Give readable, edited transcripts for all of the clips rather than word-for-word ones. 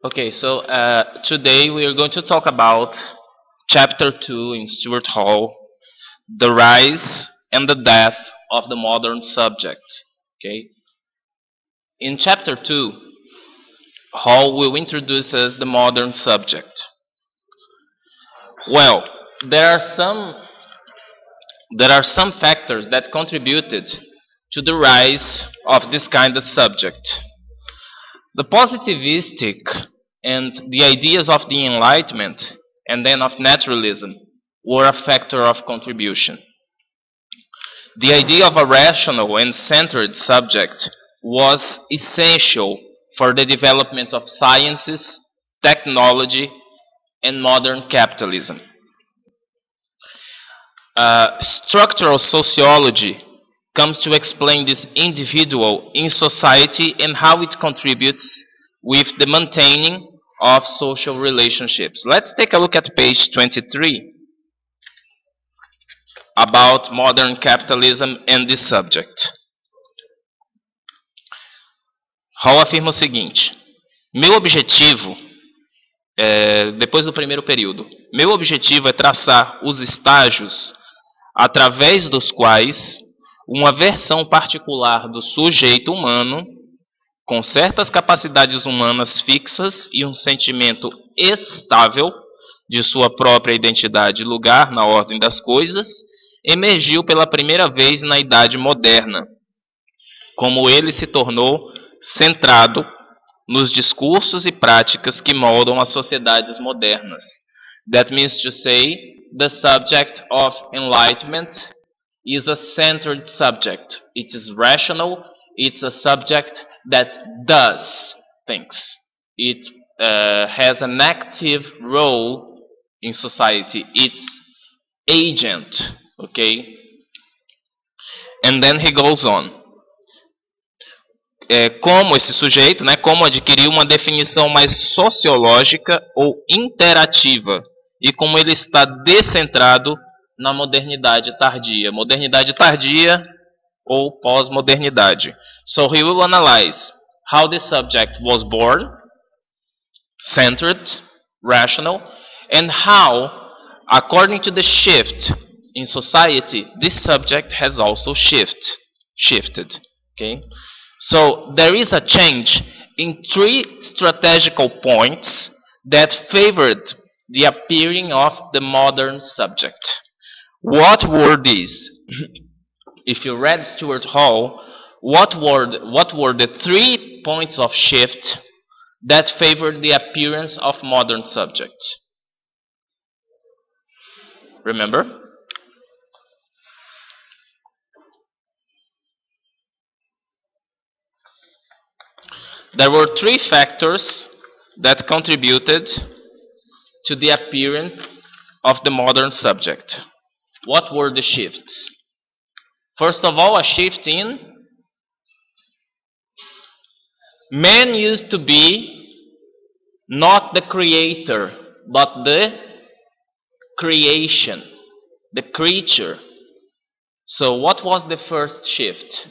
Okay, so today we are going to talk about Chapter 2 in Stuart Hall, The Rise and the Death of the Modern Subject. Okay, in Chapter 2, Hall will introduce us the modern subject. Well, there are some factors that contributed to the rise of this kind of subject. The positivistic and the ideas of the Enlightenment and then of naturalism were a factor of contribution. The idea of a rational and centered subject was essential for the development of sciences, technology, and modern capitalism. Structural sociology comes to explain this individual in society and how it contributes with the maintaining of social relationships. Let's take a look at page 23 about modern capitalism and this subject. Hall afirma o seguinte: meu objetivo, depois do primeiro período, meu objetivo é traçar os estágios através dos quais uma versão particular do sujeito humano, com certas capacidades humanas fixas e um sentimento estável de sua própria identidade e lugar na ordem das coisas, emergiu pela primeira vez na Idade Moderna, como ele se tornou centrado nos discursos e práticas que moldam as sociedades modernas. That means to say, the subject of enlightenment is a centered subject. It is rational. It's a subject that does things. It has an active role in society. It's agent. Okay? And then he goes on. Como esse sujeito, como adquirir uma definição mais sociológica ou interativa e como ele está descentrado na modernidade tardia ou pós-modernidade. So he will analyze how the subject was born, centered, rational, and how, according to the shift in society, this subject has also shifted. Okay? So there is a change in three strategical points that favored the appearing of the modern subject. What were these? If you read Stuart Hall, what were the 3 points of shift that favored the appearance of modern subjects? Remember? There were 3 factors that contributed to the appearance of the modern subject. What were the shifts? First of all, a shift in man used to be not the creator, but the creation, the creature. So what was the first shift?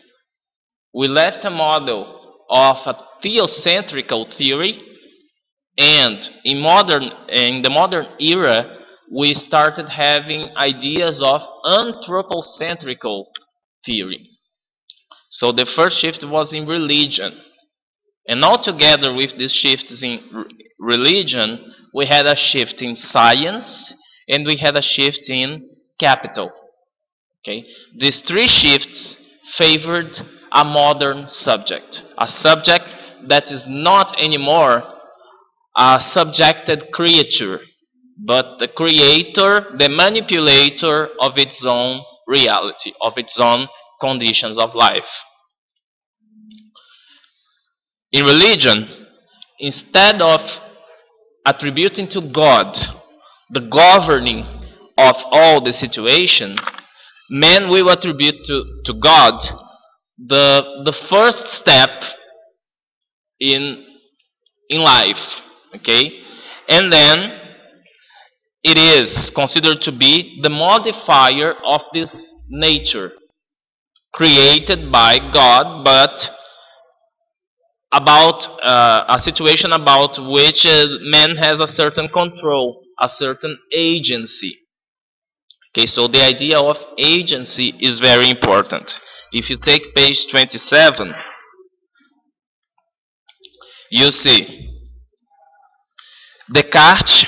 We left a model of a theocentrical theory, and in the modern era we started having ideas of anthropocentrical theory. So the first shift was in religion, and altogether with these shifts in religion we had a shift in science and we had a shift in capital. Okay? These 3 shifts favored a modern subject, a subject that is not anymore a subjected creature, but the creator, the manipulator of its own reality, of its own conditions of life. In religion, instead of attributing to God the governing of all the situation, men will attribute to God the first step in life, okay? And then it is considered to be the modifier of this nature created by God, but about a situation about which man has a certain control, a certain agency. Okay, so the idea of agency is very important. If you take page 27, you see Descartes,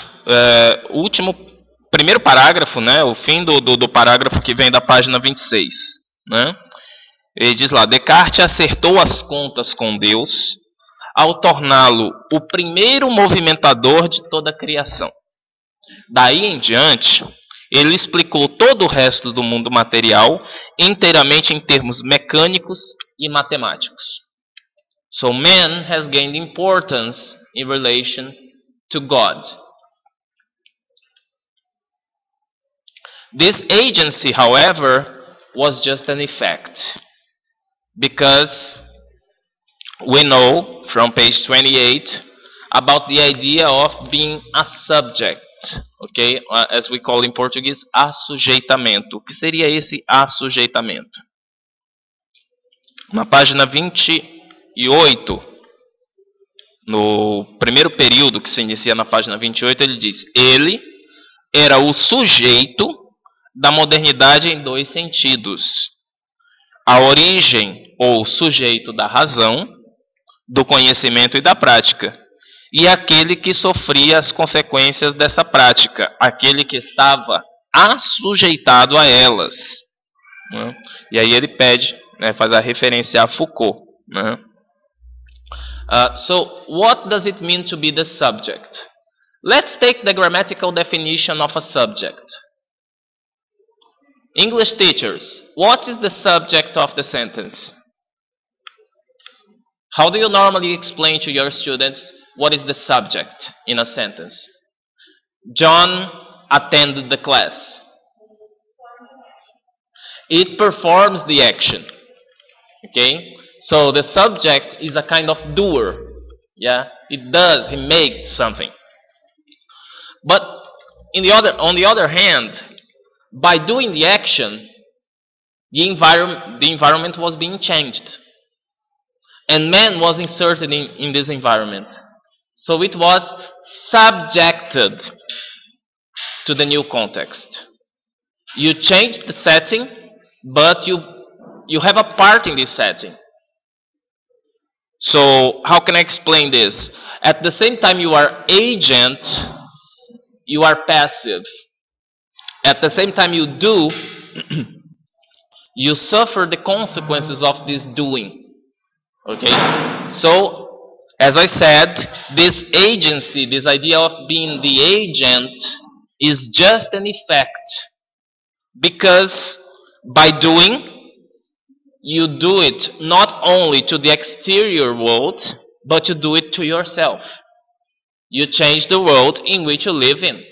primeiro parágrafo, né, o fim do parágrafo que vem da página 26, né? Ele diz lá: Descartes acertou as contas com Deus ao torná-lo o primeiro movimentador de toda a criação. Daí em diante, ele explicou todo o resto do mundo material inteiramente em termos mecânicos e matemáticos. So man has gained importance in relation to God. This agency, however, was just an effect, because we know from page 28 about the idea of being a subject, okay? As we call in Portuguese, assujeitamento. O que seria esse assujeitamento? Na página 28, no primeiro período que se inicia na página 28, ele diz: ele era o sujeito da modernidade em dois sentidos: a origem ou sujeito da razão, do conhecimento e da prática, e aquele que sofria as consequências dessa prática, aquele que estava assujeitado a elas, né? E aí ele pede, né, faz a referência a Foucault, né? So, what does it mean to be the subject? Let's take the grammatical definition of a subject. English teachers, what is the subject of the sentence? How do you normally explain to your students what is the subject in a sentence? John attended the class. It performs the action. Okay? So the subject is a kind of doer. Yeah? It does, he makes something. But on the other hand, by doing the action, the environment was being changed. And man was inserted in this environment. So it was subjected to the new context. You change the setting, but you have a part in this setting. So how can I explain this? At the same time you are agent, you are passive. At the same time you do, you suffer the consequences of this doing. Okay? So, as I said, this agency, this idea of being the agent, is just an effect. Because by doing, you do it not only to the exterior world, but you do it to yourself. You change the world in which you live in.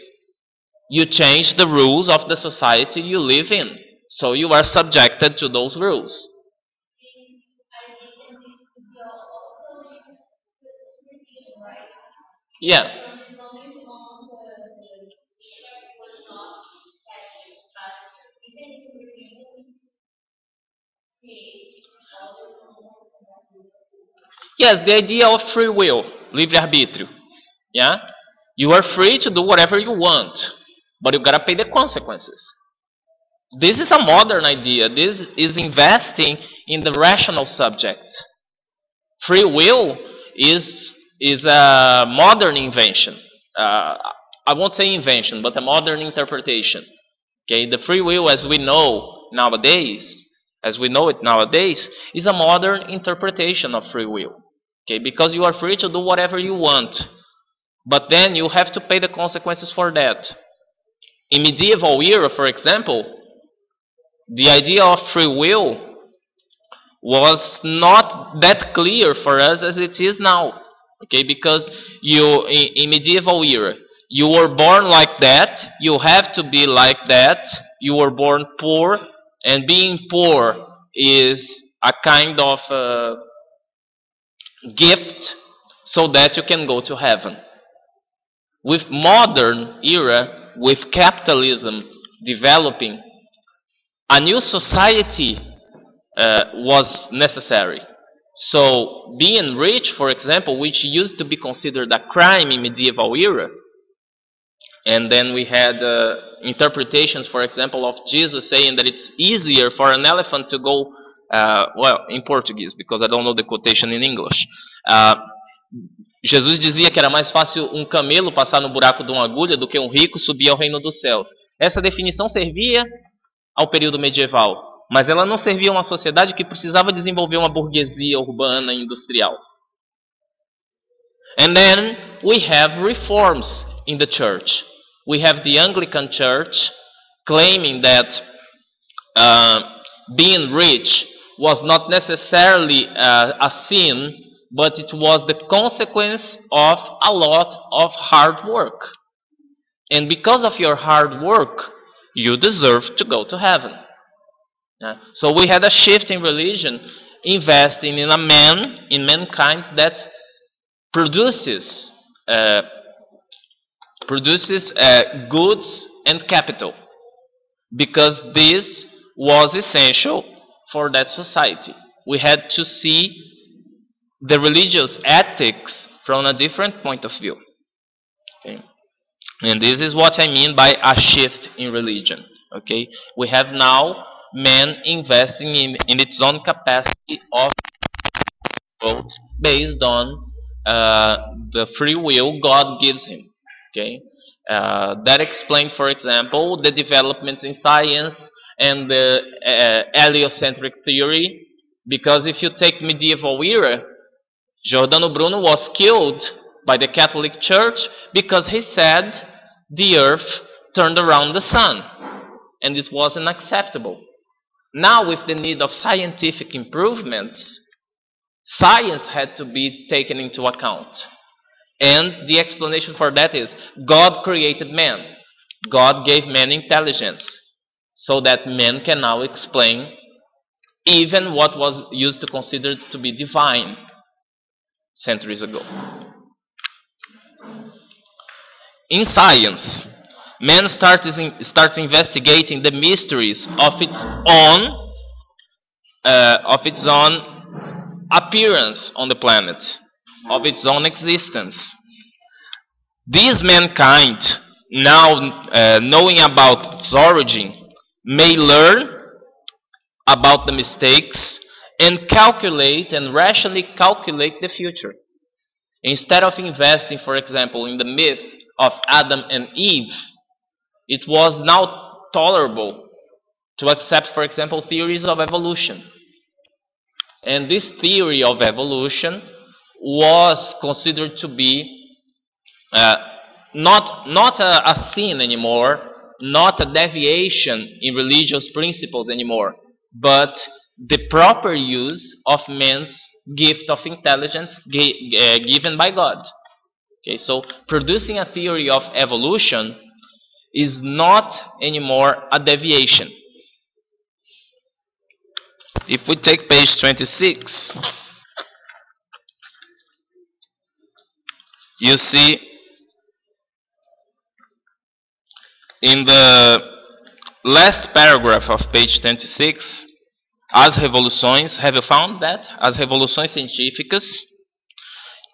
You change the rules of the society you live in. So you are subjected to those rules. Yeah. Yes, the idea of free will, livre-arbítrio. Yeah? You are free to do whatever you want, but you gotta pay the consequences. This is a modern idea. This is investing in the rational subject. Free will is a modern invention. I won't say invention, but a modern interpretation. Okay, the free will as we know it nowadays, is a modern interpretation of free will. Okay, because you are free to do whatever you want, but then you have to pay the consequences for that. In medieval era, for example, the idea of free will was not that clear for us as it is now. Okay, because in medieval era, you were born like that, you have to be like that, you were born poor, and being poor is a kind of gift so that you can go to heaven. With modern era, with capitalism developing, a new society was necessary. So, being rich, for example, which used to be considered a crime in medieval era, and then we had interpretations, for example, of Jesus saying that it's easier for an elephant to go, well, in Portuguese, because I don't know the quotation in English. Jesus dizia que era mais fácil um camelo passar no buraco de uma agulha do que um rico subir ao reino dos céus. Essa definição servia ao período medieval, mas ela não servia a uma sociedade que precisava desenvolver uma burguesia urbana e industrial. And then we have reforms in the church. We have the Anglican Church claiming that being rich was not necessarily a sin, but it was the consequence of a lot of hard work. And because of your hard work, you deserve to go to heaven. So we had a shift in religion, investing in a man, in mankind that produces goods and capital, because this was essential for that society. We had to see the religious ethics from a different point of view. Okay? And this is what I mean by a shift in religion. Okay? We have now man investing in its own capacity of growth based on the free will God gives him. Okay? That explains, for example, the developments in science and the heliocentric theory, because if you take medieval era, Giordano Bruno was killed by the Catholic Church because he said the earth turned around the sun, and it wasn't acceptable. Now, with the need of scientific improvements, science had to be taken into account. And the explanation for that is God created man. God gave man intelligence so that man can now explain even what was used to consider to be divine centuries ago. In science, man starts investigating the mysteries of its own appearance on the planet, of its own existence. This mankind, now knowing about its origin, may learn about the mistakes and calculate and rationally calculate the future. Instead of investing, for example, in the myth of Adam and Eve, it was now tolerable to accept, for example, theories of evolution. And this theory of evolution was considered to be not a sin anymore, not a deviation in religious principles anymore, but the proper use of man's gift of intelligence given by God. Okay, so producing a theory of evolution is not anymore a deviation. If we take page 26, you see in the last paragraph of page 26, as revoluções, have you found that? As revoluções científicas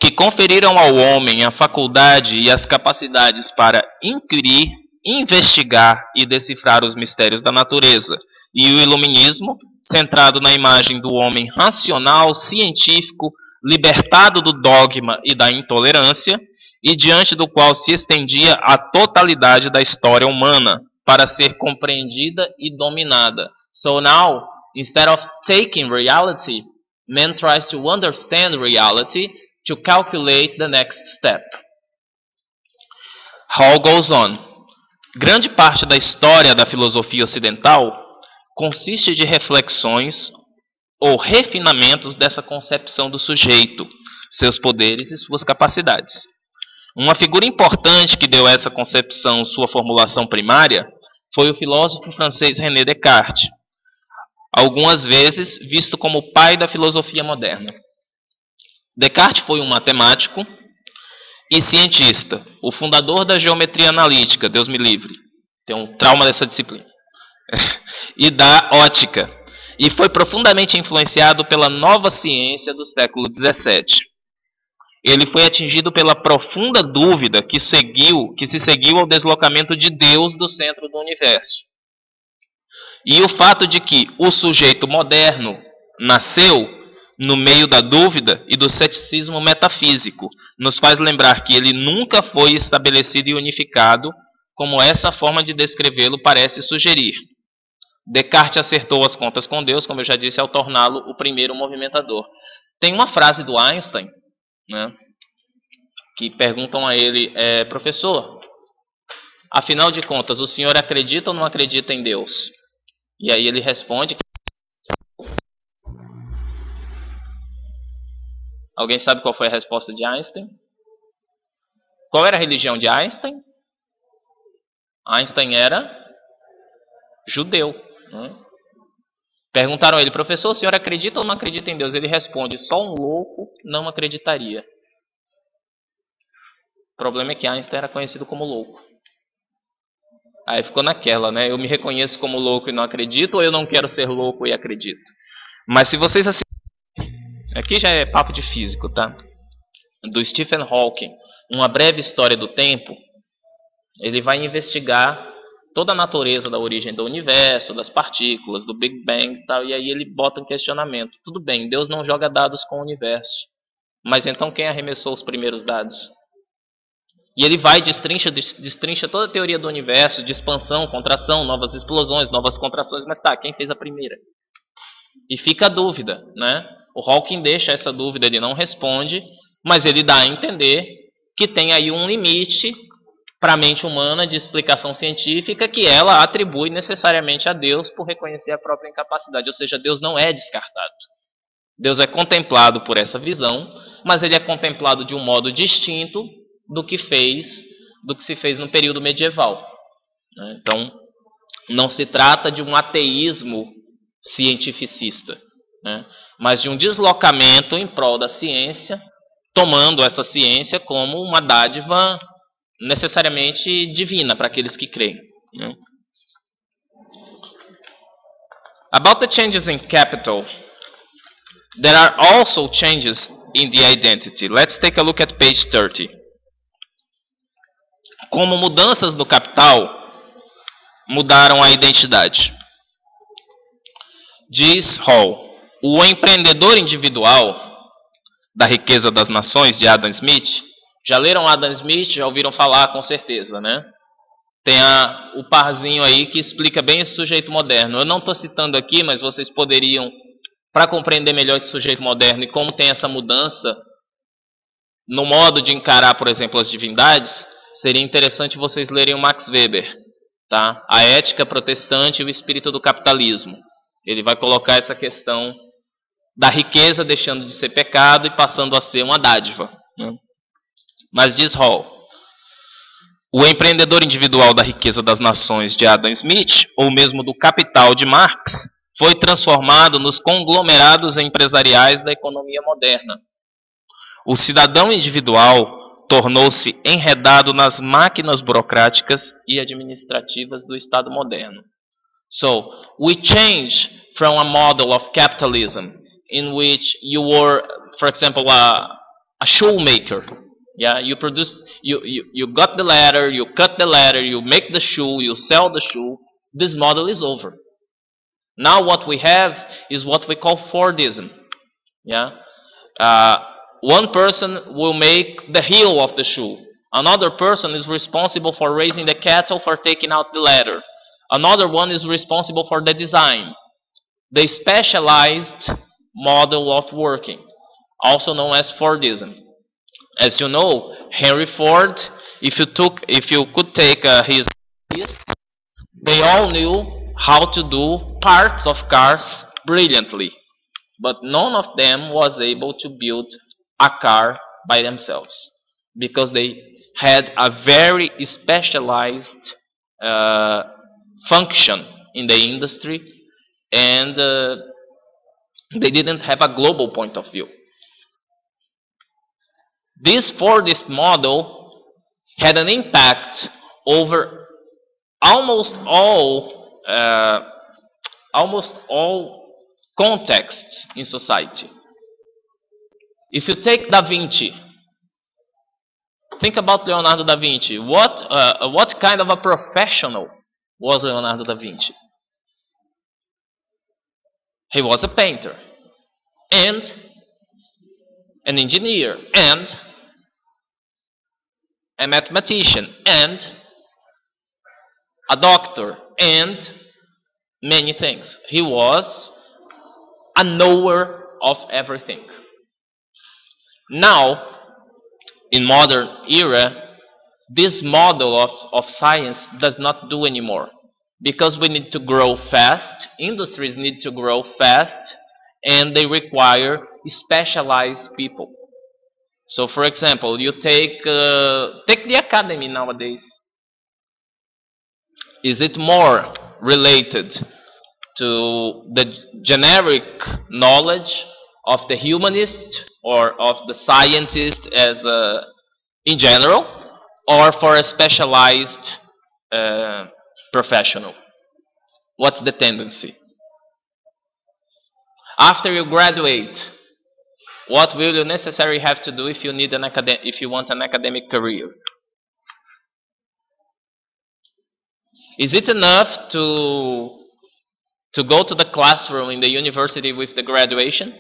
que conferiram ao homem a faculdade e as capacidades para inquirir, investigar e decifrar os mistérios da natureza, e o iluminismo, centrado na imagem do homem racional, científico, libertado do dogma e da intolerância, e diante do qual se estendia a totalidade da história humana para ser compreendida e dominada. So now, instead of taking reality, man tries to understand reality to calculate the next step. Hall goes on. Grande parte da história da filosofia ocidental consiste de reflexões ou refinamentos dessa concepção do sujeito, seus poderes e suas capacidades. Uma figura importante que deu a essa concepção sua formulação primária foi o filósofo francês René Descartes, algumas vezes visto como o pai da filosofia moderna. Descartes foi um matemático e cientista, o fundador da geometria analítica, Deus me livre, tem um trauma dessa disciplina, e da ótica. e foi profundamente influenciado pela nova ciência do século XVII. Ele foi atingido pela profunda dúvida que se seguiu ao deslocamento de Deus do centro do universo. E o fato de que o sujeito moderno nasceu no meio da dúvida e do ceticismo metafísico nos faz lembrar que ele nunca foi estabelecido e unificado, como essa forma de descrevê-lo parece sugerir. Descartes acertou as contas com Deus, como eu já disse, ao torná-lo o primeiro movimentador. Tem uma frase do Einstein, né, que perguntam a ele, professor, afinal de contas, o senhor acredita ou não acredita em Deus? E aí ele responde... Alguém sabe qual foi a resposta de Einstein? Qual era a religião de Einstein? Einstein era judeu. Né? Perguntaram a ele, professor, o senhor acredita ou não acredita em Deus? Ele responde, só um louco não acreditaria. O problema é que Einstein era conhecido como louco. Aí ficou naquela, né? Eu me reconheço como louco e não acredito, ou eu não quero ser louco e acredito? Mas se vocês assistirem... Aqui já é papo de físico, tá? Do Stephen Hawking, Uma Breve História do Tempo, ele vai investigar toda a natureza da origem do universo, das partículas, do Big Bang e tal, e aí ele bota um questionamento. Tudo bem, Deus não joga dados com o universo, mas então quem arremessou os primeiros dados? E ele vai, destrincha toda a teoria do universo, de expansão, contração, novas explosões, novas contrações, mas tá, quem fez a primeira? E fica a dúvida, né? O Hawking deixa essa dúvida, ele não responde, mas ele dá a entender que tem aí um limite para a mente humana de explicação científica que ela atribui necessariamente a Deus por reconhecer a própria incapacidade. Ou seja, Deus não é descartado. Deus é contemplado por essa visão, mas ele é contemplado de um modo distinto do que se fez no período medieval. Então, não se trata de um ateísmo cientificista, né? Mas de um deslocamento em prol da ciência, tomando essa ciência como uma dádiva necessariamente divina para aqueles que creem. Né? About the changes in capital, there are also changes in the identity. Let's take a look at page 30. Como mudanças no capital mudaram a identidade. Diz Hall, o empreendedor individual da riqueza das nações, de Adam Smith. Já leram Adam Smith? Já ouviram falar, com certeza, né? Tem o parzinho aí que explica bem esse sujeito moderno. Eu não estou citando aqui, mas vocês poderiam, para compreender melhor esse sujeito moderno e como tem essa mudança no modo de encarar, por exemplo, as divindades, seria interessante vocês lerem o Max Weber, tá? A Ética Protestante e o Espírito do Capitalismo. Ele vai colocar essa questão da riqueza deixando de ser pecado e passando a ser uma dádiva. Né? Mas diz Hall, o empreendedor individual da riqueza das nações de Adam Smith, ou mesmo do Capital de Marx, foi transformado nos conglomerados empresariais da economia moderna. O cidadão individual tornou-se enredado nas máquinas burocráticas e administrativas do Estado moderno. So, we change from a model of capitalism in which you were, for example, a shoemaker. Yeah, you got the leather, you cut the leather, you make the shoe, you sell the shoe. This model is over. Now what we have is what we call Fordism. Yeah, one person will make the heel of the shoe. Another person is responsible for raising the cattle, for taking out the leather. Another one is responsible for the design. The specialized model of working, also known as Fordism. As you know, Henry Ford, if you could take his ideas, they all knew how to do parts of cars brilliantly, but none of them was able to build a car by themselves because they had a very specialized function in the industry, and they didn't have a global point of view. This Fordist model had an impact over almost all contexts in society. If you take Da Vinci, think about Leonardo da Vinci. What kind of a professional was Leonardo da Vinci? He was a painter, and an engineer, and a mathematician, and a doctor, and many things. He was a knower of everything. Now, in modern era, this model of science does not do anymore. Because we need to grow fast, industries need to grow fast, and they require specialized people. So, for example, you take the academy nowadays. Is it more related to the generic knowledge of the humanist or of the scientist as in general, or for a specialized professional? What's the tendency? After you graduate, what will you necessarily have to do if you need if you want an academic career? Is it enough to go to the classroom in the university with the graduation?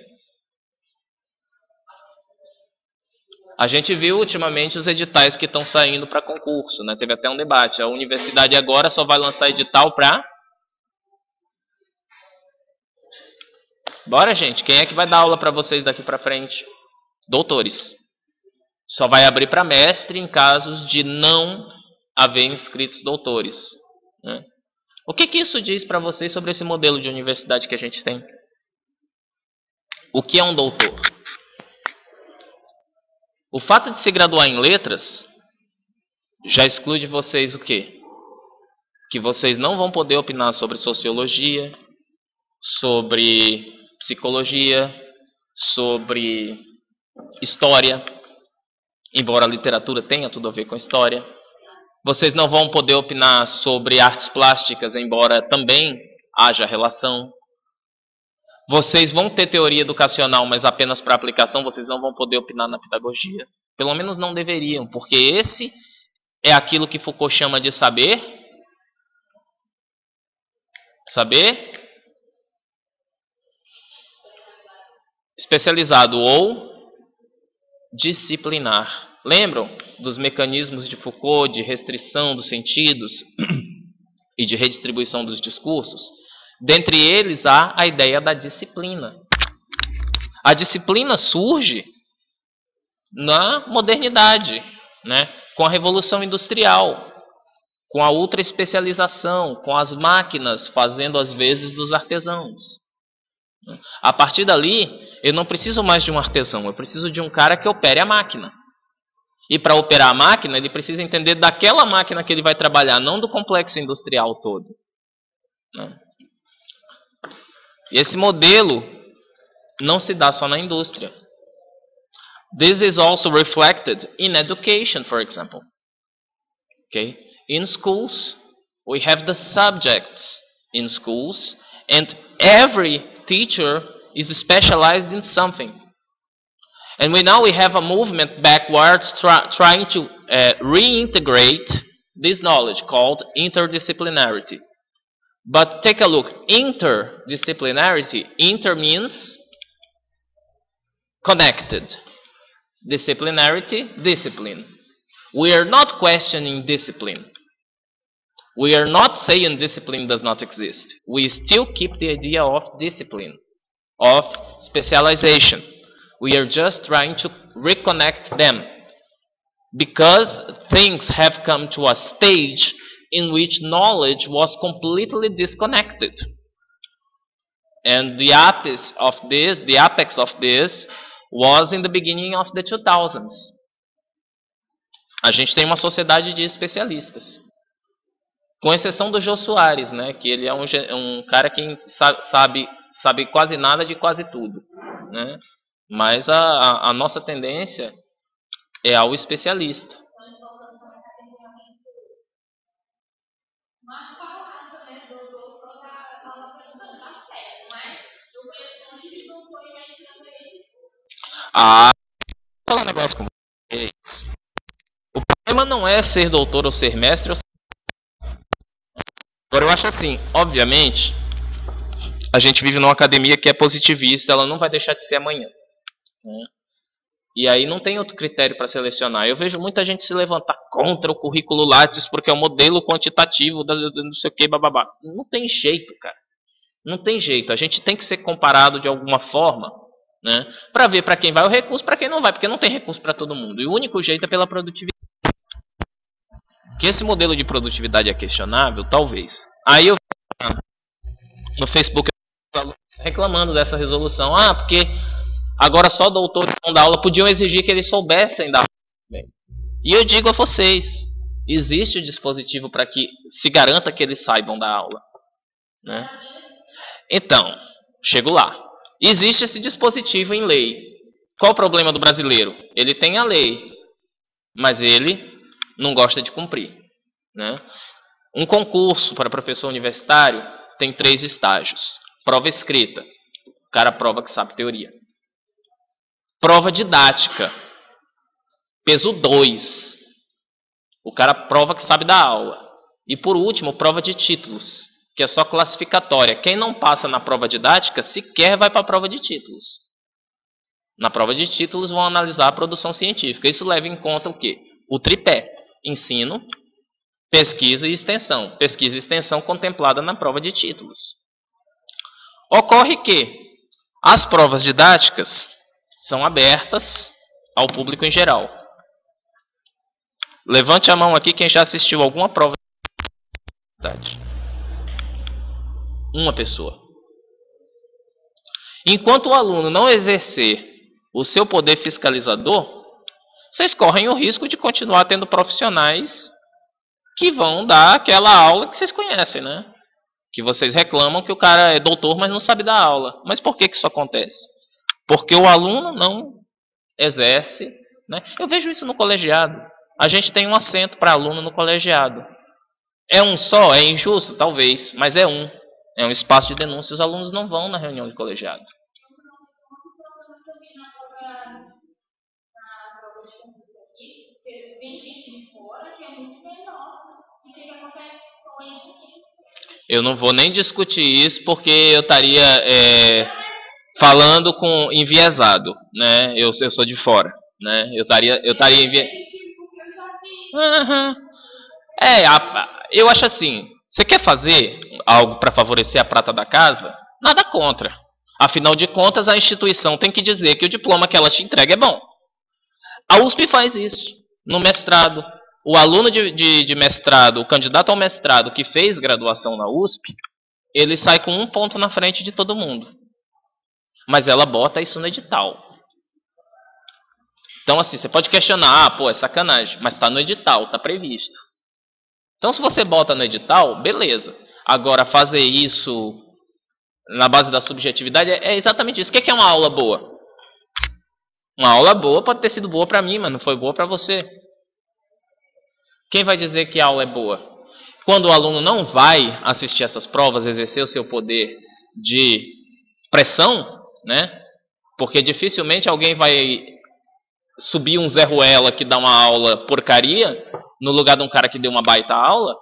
A gente viu ultimamente os editais que estão saindo para concurso, né? Teve até um debate. A universidade agora só vai lançar edital para... Bora, gente. Quem é que vai dar aula para vocês daqui para frente? Doutores. Só vai abrir para mestre em casos de não haver inscritos doutores, né? O que isso diz para vocês sobre esse modelo de universidade que a gente tem? O que é um doutor? O fato de se graduar em letras já exclui de vocês o quê? Que vocês não vão poder opinar sobre sociologia, sobre psicologia, sobre história, embora a literatura tenha tudo a ver com história. Vocês não vão poder opinar sobre artes plásticas, embora também haja relação. Vocês vão ter teoria educacional, mas apenas para aplicação. Vocês não vão poder opinar na pedagogia. Pelo menos não deveriam, porque esse é aquilo que Foucault chama de saber. Saber especializado ou disciplinar. Lembram dos mecanismos de Foucault de restrição dos sentidos e de redistribuição dos discursos? Dentre eles há a ideia da disciplina. A disciplina surge na modernidade, né? Com a Revolução Industrial, com a ultra especialização, com as máquinas fazendo as vezes dos artesãos. A partir dali, eu não preciso mais de um artesão, eu preciso de um cara que opere a máquina. E para operar a máquina, ele precisa entender daquela máquina que ele vai trabalhar, não do complexo industrial todo, né? E esse modelo não se dá só na indústria. This is also reflected in education, for example. Okay? In schools, we have the subjects in schools, and every teacher is specialized in something. And now we have a movement backwards trying to reintegrate this knowledge called interdisciplinarity. But take a look, interdisciplinarity, inter means connected. Disciplinarity, discipline. We are not questioning discipline. We are not saying discipline does not exist. We still keep the idea of discipline, of specialization. We are just trying to reconnect them. Because things have come to a stage in which knowledge was completely disconnected. And the apex of this was in the beginning of the 2000s. A gente tem uma sociedade de especialistas. Com exceção do Jô Soares, né, que ele é um cara que sabe quase nada de quase tudo, né? Mas a nossa tendência é ao especialista. Ah, vou falar um negócio com vocês. O problema não é ser doutor ou ser mestre. Agora, eu acho assim, obviamente, a gente vive numa academia que é positivista, ela não vai deixar de ser amanhã, né? E aí não tem outro critério para selecionar. Eu vejo muita gente se levantar contra o currículo Lattes porque é o modelo quantitativo da não sei o que, bababá. Não tem jeito, cara. Não tem jeito. A gente tem que ser comparado de alguma forma, né, para ver para quem vai o recurso, para quem não vai, porque não tem recurso para todo mundo. E o único jeito é pela produtividade. Que esse modelo de produtividade é questionável, talvez. Aí eu no Facebook reclamando dessa resolução. Ah, porque agora só doutores vão dar aula, podiam exigir que eles soubessem dar aula. E eu digo a vocês, existe o dispositivo para que se garanta que eles saibam dar aula, né? Então, chego lá. Existe esse dispositivo em lei. Qual o problema do brasileiro? Ele tem a lei, mas ele não gosta de cumprir, né? Um concurso para professor universitário tem 3 estágios. Prova escrita. O cara prova que sabe teoria. Prova didática. Peso 2. O cara prova que sabe dar aula. E por último, prova de títulos, que é só classificatória. Quem não passa na prova didática sequer vai para a prova de títulos. Na prova de títulos vão analisar a produção científica. Isso leva em conta o quê? O tripé. Ensino, pesquisa e extensão. Pesquisa e extensão contemplada na prova de títulos. Ocorre que as provas didáticas são abertas ao público em geral. Levante a mão aqui quem já assistiu alguma prova de didática. Uma pessoa. Enquanto o aluno não exercer o seu poder fiscalizador, vocês correm o risco de continuar tendo profissionais que vão dar aquela aula que vocês conhecem, né? Que vocês reclamam que o cara é doutor, mas não sabe dar aula. Mas por que isso acontece? Porque o aluno não exerce, né? Eu vejo isso no colegiado. A gente tem um assento para aluno no colegiado. É um só? É injusto? Talvez, mas é um. É um espaço de denúncia. Os alunos não vão na reunião de colegiado. Eu não vou nem discutir isso porque eu estaria falando com enviesado, né? Eu sou de fora, né? Eu estaria Uhum. Eu acho assim, você quer fazer algo para favorecer a prata da casa? Nada contra. Afinal de contas, a instituição tem que dizer que o diploma que ela te entrega é bom. A USP faz isso no mestrado. O aluno de mestrado, o candidato ao mestrado que fez graduação na USP, ele sai com 1 ponto na frente de todo mundo. Mas ela bota isso no edital. Então, assim, você pode questionar, é sacanagem, mas está no edital, está previsto. Então, se você bota no edital, beleza. Agora, fazer isso na base da subjetividade é exatamente isso. O que é uma aula boa? Uma aula boa pode ter sido boa para mim, mas não foi boa para você. Quem vai dizer que a aula é boa? Quando o aluno não vai assistir essas provas, exercer o seu poder de pressão, né? Porque dificilmente alguém vai subir um Zé Ruela que dá uma aula porcaria no lugar de um cara que deu uma baita aula,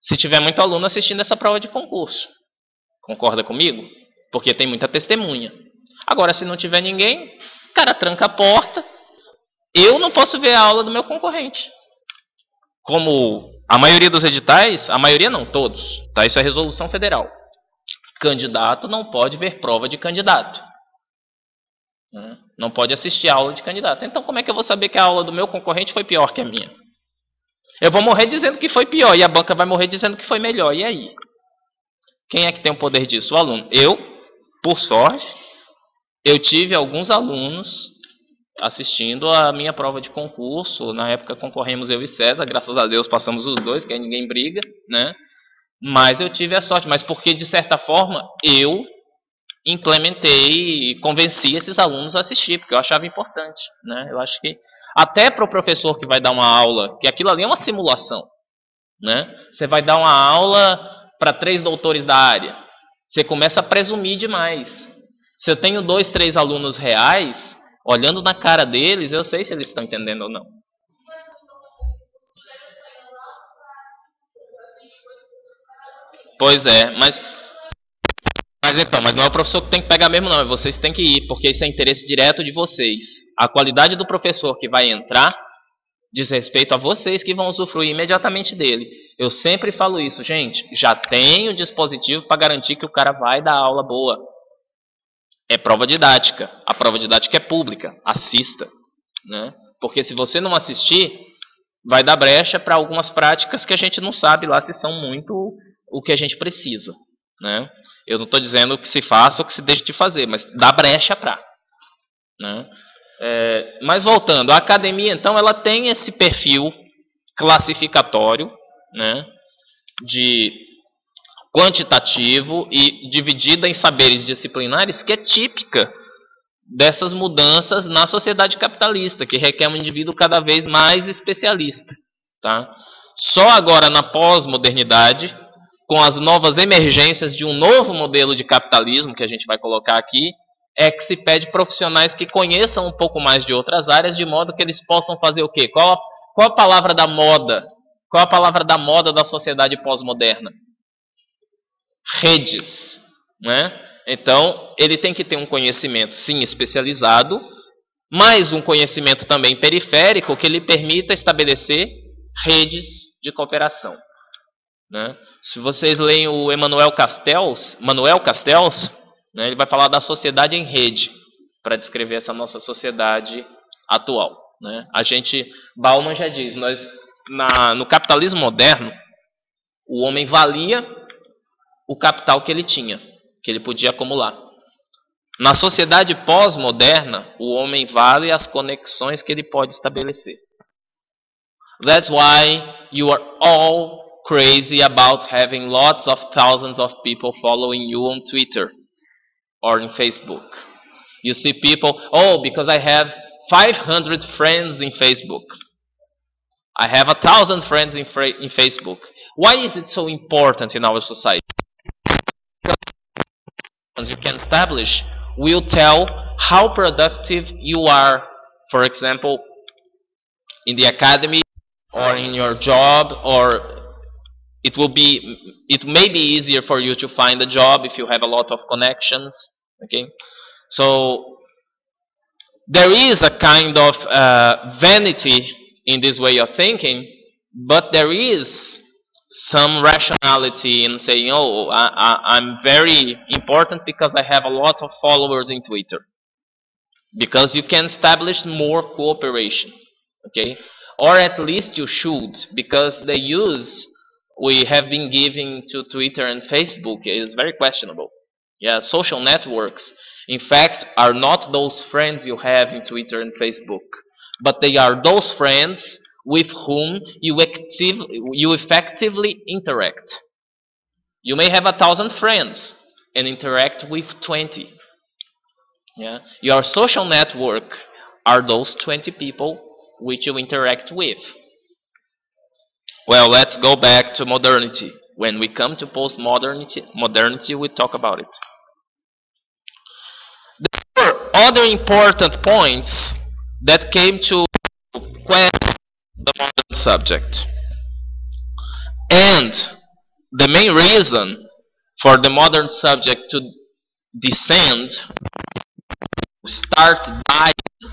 se tiver muito aluno assistindo essa prova de concurso. Concorda comigo? Porque tem muita testemunha. Agora, se não tiver ninguém, o cara tranca a porta. Eu não posso ver a aula do meu concorrente. Como a maioria dos editais, a maioria não, todos, tá? Isso é resolução federal. Candidato não pode ver prova de candidato. Não pode assistir a aula de candidato. Então, como é que eu vou saber que a aula do meu concorrente foi pior que a minha? Eu vou morrer dizendo que foi pior e a banca vai morrer dizendo que foi melhor. E aí? Quem é que tem o poder disso? O aluno. Eu, por sorte, eu tive alguns alunos assistindo a minha prova de concurso. Na época concorremos eu e César. Graças a Deus passamos os dois, que aí ninguém briga, né? Mas eu tive a sorte. Mas porque, de certa forma, eu implementei e convenci esses alunos a assistir, porque eu achava importante, né? Eu acho que até para o professor que vai dar uma aula, que aquilo ali é uma simulação, né? Você vai dar uma aula para 3 doutores da área, você começa a presumir demais. Se eu tenho 2, 3 alunos reais, olhando na cara deles, eu sei se eles estão entendendo ou não. Pois é, mas não é o professor que tem que pegar mesmo não, é vocês que têm que ir, porque isso é interesse direto de vocês. A qualidade do professor que vai entrar diz respeito a vocês que vão usufruir imediatamente dele. Eu sempre falo isso, gente, já tem o dispositivo para garantir que o cara vai dar aula boa. É prova didática. A prova didática é pública. Assista, né? Porque se você não assistir, vai dar brecha para algumas práticas que a gente não sabe lá se são muito o que a gente precisa, né? Eu não estou dizendo que se faça ou que se deixe de fazer, mas dá brecha para, né? Mas voltando, a academia, então, ela tem esse perfil classificatório, né, de quantitativo e dividida em saberes disciplinares, que é típica dessas mudanças na sociedade capitalista, que requer um indivíduo cada vez mais especialista. Tá? Só agora, na pós-modernidade, com as novas emergências de um novo modelo de capitalismo, que a gente vai colocar aqui, é que se pede profissionais que conheçam um pouco mais de outras áreas, de modo que eles possam fazer o quê? Qual a palavra da moda? Qual a palavra da moda da sociedade pós-moderna? Redes, né? Então, ele tem que ter um conhecimento, sim, especializado, mas um conhecimento também periférico que lhe permita estabelecer redes de cooperação, né? Se vocês leem o Manuel Castells, né, ele vai falar da sociedade em rede, para descrever essa nossa sociedade atual, né? Bauman já diz, no capitalismo moderno, o homem valia o capital que ele tinha, que ele podia acumular. Na sociedade pós-moderna, o homem vale as conexões que ele pode estabelecer. That's why you are all crazy about having lots of thousands of people following you on Twitter or in Facebook. You see people, because I have 500 friends in Facebook. I have 1,000 friends in Facebook. Why is it so important in our society? As you can establish, will tell how productive you are, for example, in the academy or in your job, or it may be easier for you to find a job if you have a lot of connections. Okay, so there is a kind of vanity in this way of thinking, but there is some rationality in saying, I'm very important because I have a lot of followers in Twitter. Because you can establish more cooperation. Okay? Or at least you should, because the use we have been giving to Twitter and Facebook is very questionable. Yeah, social networks, in fact, are not those friends you have in Twitter and Facebook, but they are those friends with whom you effectively interact. You may have 1,000 friends and interact with 20. Yeah? Your social network are those 20 people which you interact with. Well, let's go back to modernity. When we come to modernity, we talk about it. There are other important points that came to question the modern subject. And the main reason for the modern subject to descend, start dying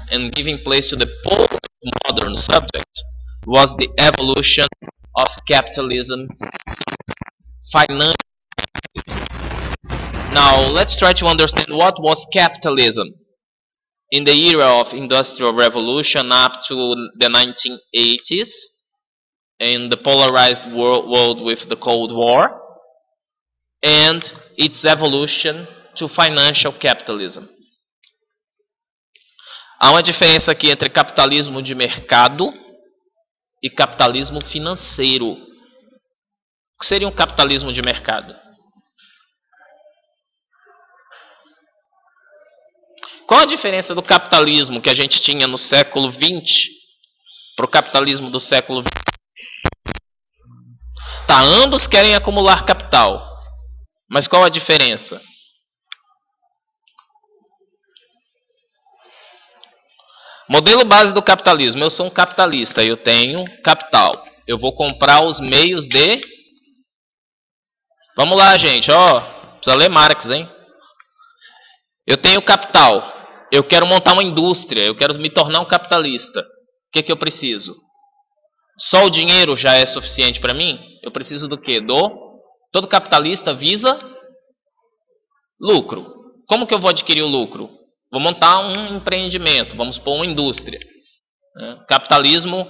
and giving place to the post-modern subject was the evolution of capitalism, financial. Now, let's try to understand what was capitalism in the era of Industrial Revolution up to the 1980s, in the polarized world with the Cold War, and its evolution to financial capitalism. Há uma diferença aqui entre capitalismo de mercado e capitalismo financeiro. O que seria um capitalismo de mercado? Qual a diferença do capitalismo que a gente tinha no século XX para o capitalismo do século XXI? Tá, ambos querem acumular capital. Mas qual a diferença? Modelo base do capitalismo. Eu sou um capitalista, eu tenho capital. Eu vou comprar os meios de... Vamos lá, gente, ó. Precisa ler Marx, hein? Eu tenho capital. Eu quero montar uma indústria. Eu quero me tornar um capitalista. O que eu preciso? Só o dinheiro já é suficiente para mim? Eu preciso do quê? Todo capitalista visa lucro. Como que eu vou adquirir o lucro? Vou montar um empreendimento, vamos supor uma indústria. Capitalismo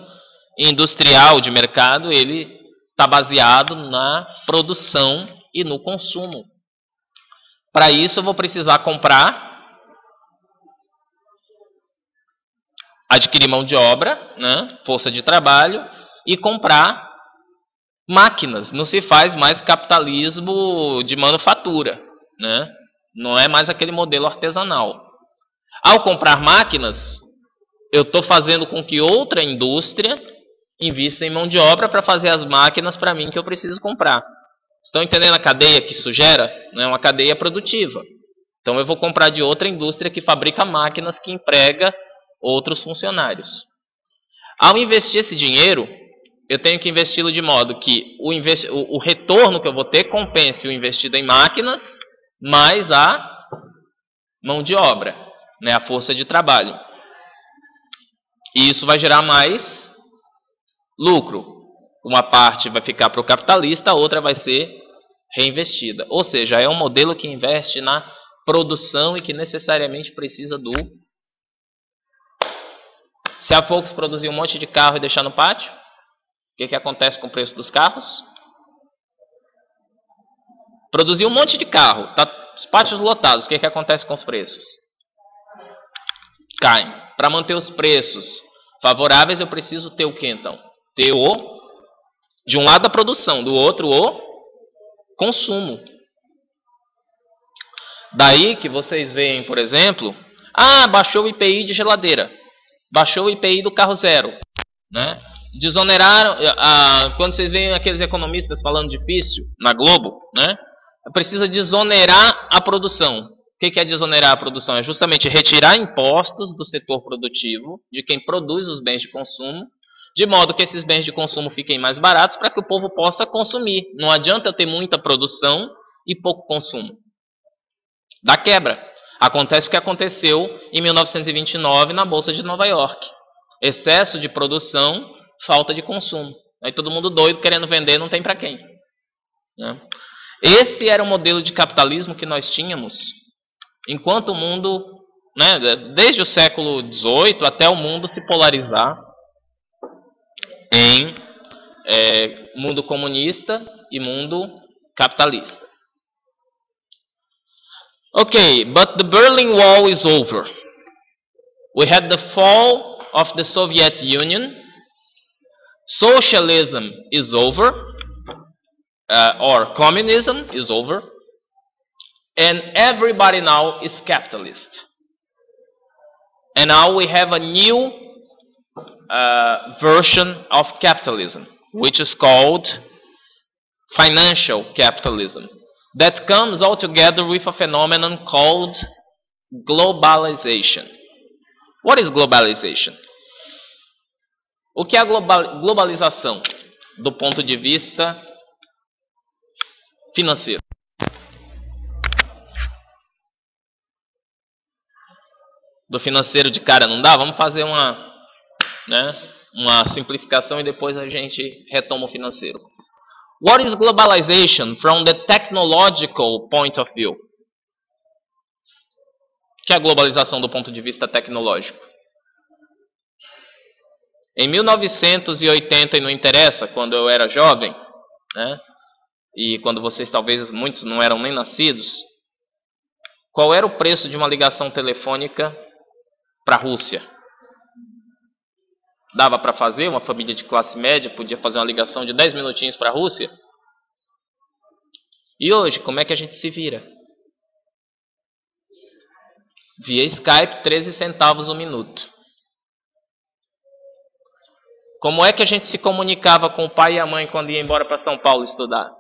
industrial de mercado, ele está baseado na produção e no consumo. Para isso eu vou precisar comprar, adquirir mão de obra, né, força de trabalho e comprar máquinas. Não se faz mais capitalismo de manufatura, né? Não é mais aquele modelo artesanal. Ao comprar máquinas, eu estou fazendo com que outra indústria invista em mão de obra para fazer as máquinas para mim que eu preciso comprar. Estão entendendo a cadeia que isso gera? É uma cadeia produtiva. Então eu vou comprar de outra indústria que fabrica máquinas que emprega outros funcionários. Ao investir esse dinheiro, eu tenho que investi-lo de modo que o retorno que eu vou ter compense o investido em máquinas mais a mão de obra, né, a força de trabalho. E isso vai gerar mais lucro. Uma parte vai ficar para o capitalista, a outra vai ser reinvestida. Ou seja, é um modelo que investe na produção e que necessariamente precisa do... Se a Volkswagen produzir um monte de carro e deixar no pátio, o que acontece com o preço dos carros? Produzir um monte de carro, tá os pátios lotados, o que acontece com os preços? Caem. Para manter os preços favoráveis, eu preciso ter o quê, então? Ter de um lado a produção, do outro o consumo. Daí que vocês veem, por exemplo, baixou o IPI de geladeira, baixou o IPI do carro zero, né? Desoneraram, quando vocês veem aqueles economistas falando difícil na Globo, né? Precisa desonerar a produção. O que é desonerar a produção? É justamente retirar impostos do setor produtivo, de quem produz os bens de consumo, de modo que esses bens de consumo fiquem mais baratos para que o povo possa consumir. Não adianta eu ter muita produção e pouco consumo. Dá quebra. Acontece o que aconteceu em 1929 na Bolsa de Nova York. Excesso de produção, falta de consumo. Aí todo mundo doido querendo vender, não tem para quem. Né? Esse era o modelo de capitalismo que nós tínhamos, enquanto o mundo, né, desde o século XVIII até o mundo se polarizar em mundo comunista e mundo capitalista. Okay, but the Berlin Wall is over. We had the fall of the Soviet Union. Socialism is over. Or communism is over, and everybody now is capitalist. And now we have a new version of capitalism, which is called financial capitalism, that comes all together with a phenomenon called globalization. What is globalization? O que é a globalização do ponto de vista financeiro? Do financeiro de cara não dá? Vamos fazer uma simplificação e depois a gente retoma o financeiro. What is globalization from the technological point of view? O que é a globalização do ponto de vista tecnológico? Em 1980, e não interessa, quando eu era jovem, né? E quando vocês talvez muitos não eram nem nascidos, qual era o preço de uma ligação telefônica para a Rússia? Dava para fazer? Uma família de classe média podia fazer uma ligação de 10 minutinhos para a Rússia? E hoje, como é que a gente se vira? Via Skype, 13 centavos o minuto. Como é que a gente se comunicava com o pai e a mãe quando ia embora para São Paulo estudar?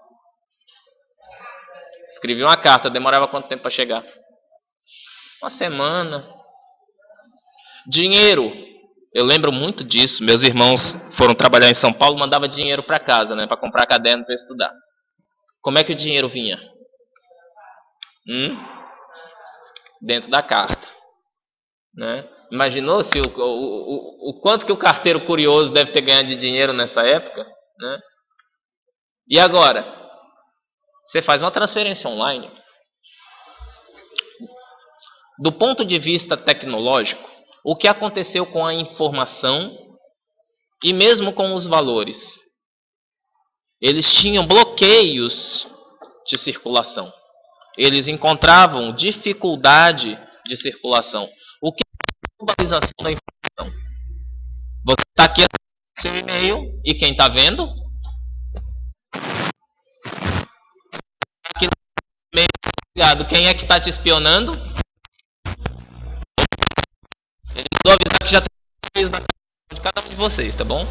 Escrevia uma carta, demorava quanto tempo para chegar? Uma semana. Dinheiro. Eu lembro muito disso. Meus irmãos foram trabalhar em São Paulo, mandava dinheiro para casa, né, para comprar caderno para estudar. Como é que o dinheiro vinha? Hum? Dentro da carta, né? Imaginou se o quanto que o carteiro curioso deve ter ganhado de dinheiro nessa época, né? E agora, você faz uma transferência online. Do ponto de vista tecnológico, o que aconteceu com a informação e mesmo com os valores? Eles tinham bloqueios de circulação. Eles encontravam dificuldade de circulação. O que é a globalização da informação? Você está aqui no seu e-mail e quem está vendo? Aqui no e-mail ligado. Quem é que está te espionando? Ele mandou avisar que já tem e-mails na de cada um de vocês, tá bom?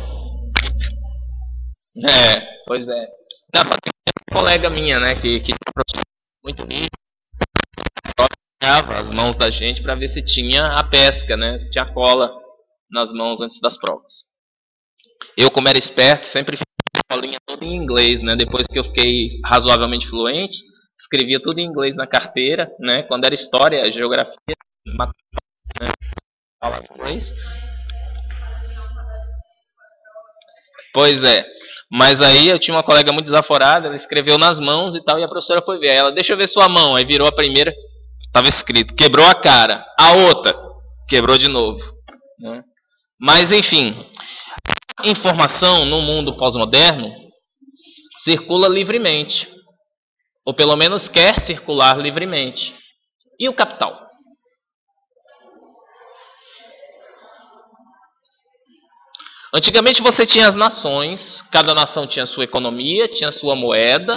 Pois é. Dá pra ter uma colega minha, né, que muito nítido, olhava as mãos da gente para ver se tinha a pesca, né, se tinha cola nas mãos antes das provas. Eu, como era esperto, sempre fiz a colinha toda em inglês, né, depois que eu fiquei razoavelmente fluente, escrevia tudo em inglês na carteira, né, quando era história, geografia, matemática, né, falava inglês. Pois é. Mas aí eu tinha uma colega muito desaforada, ela escreveu nas mãos e tal, e a professora foi ver. Aí ela, deixa eu ver sua mão. Aí virou a primeira, estava escrito, quebrou a cara. A outra, quebrou de novo. Né? Mas, enfim, a informação no mundo pós-moderno circula livremente. Ou pelo menos quer circular livremente. E o capital? Antigamente você tinha as nações, cada nação tinha sua economia, tinha sua moeda,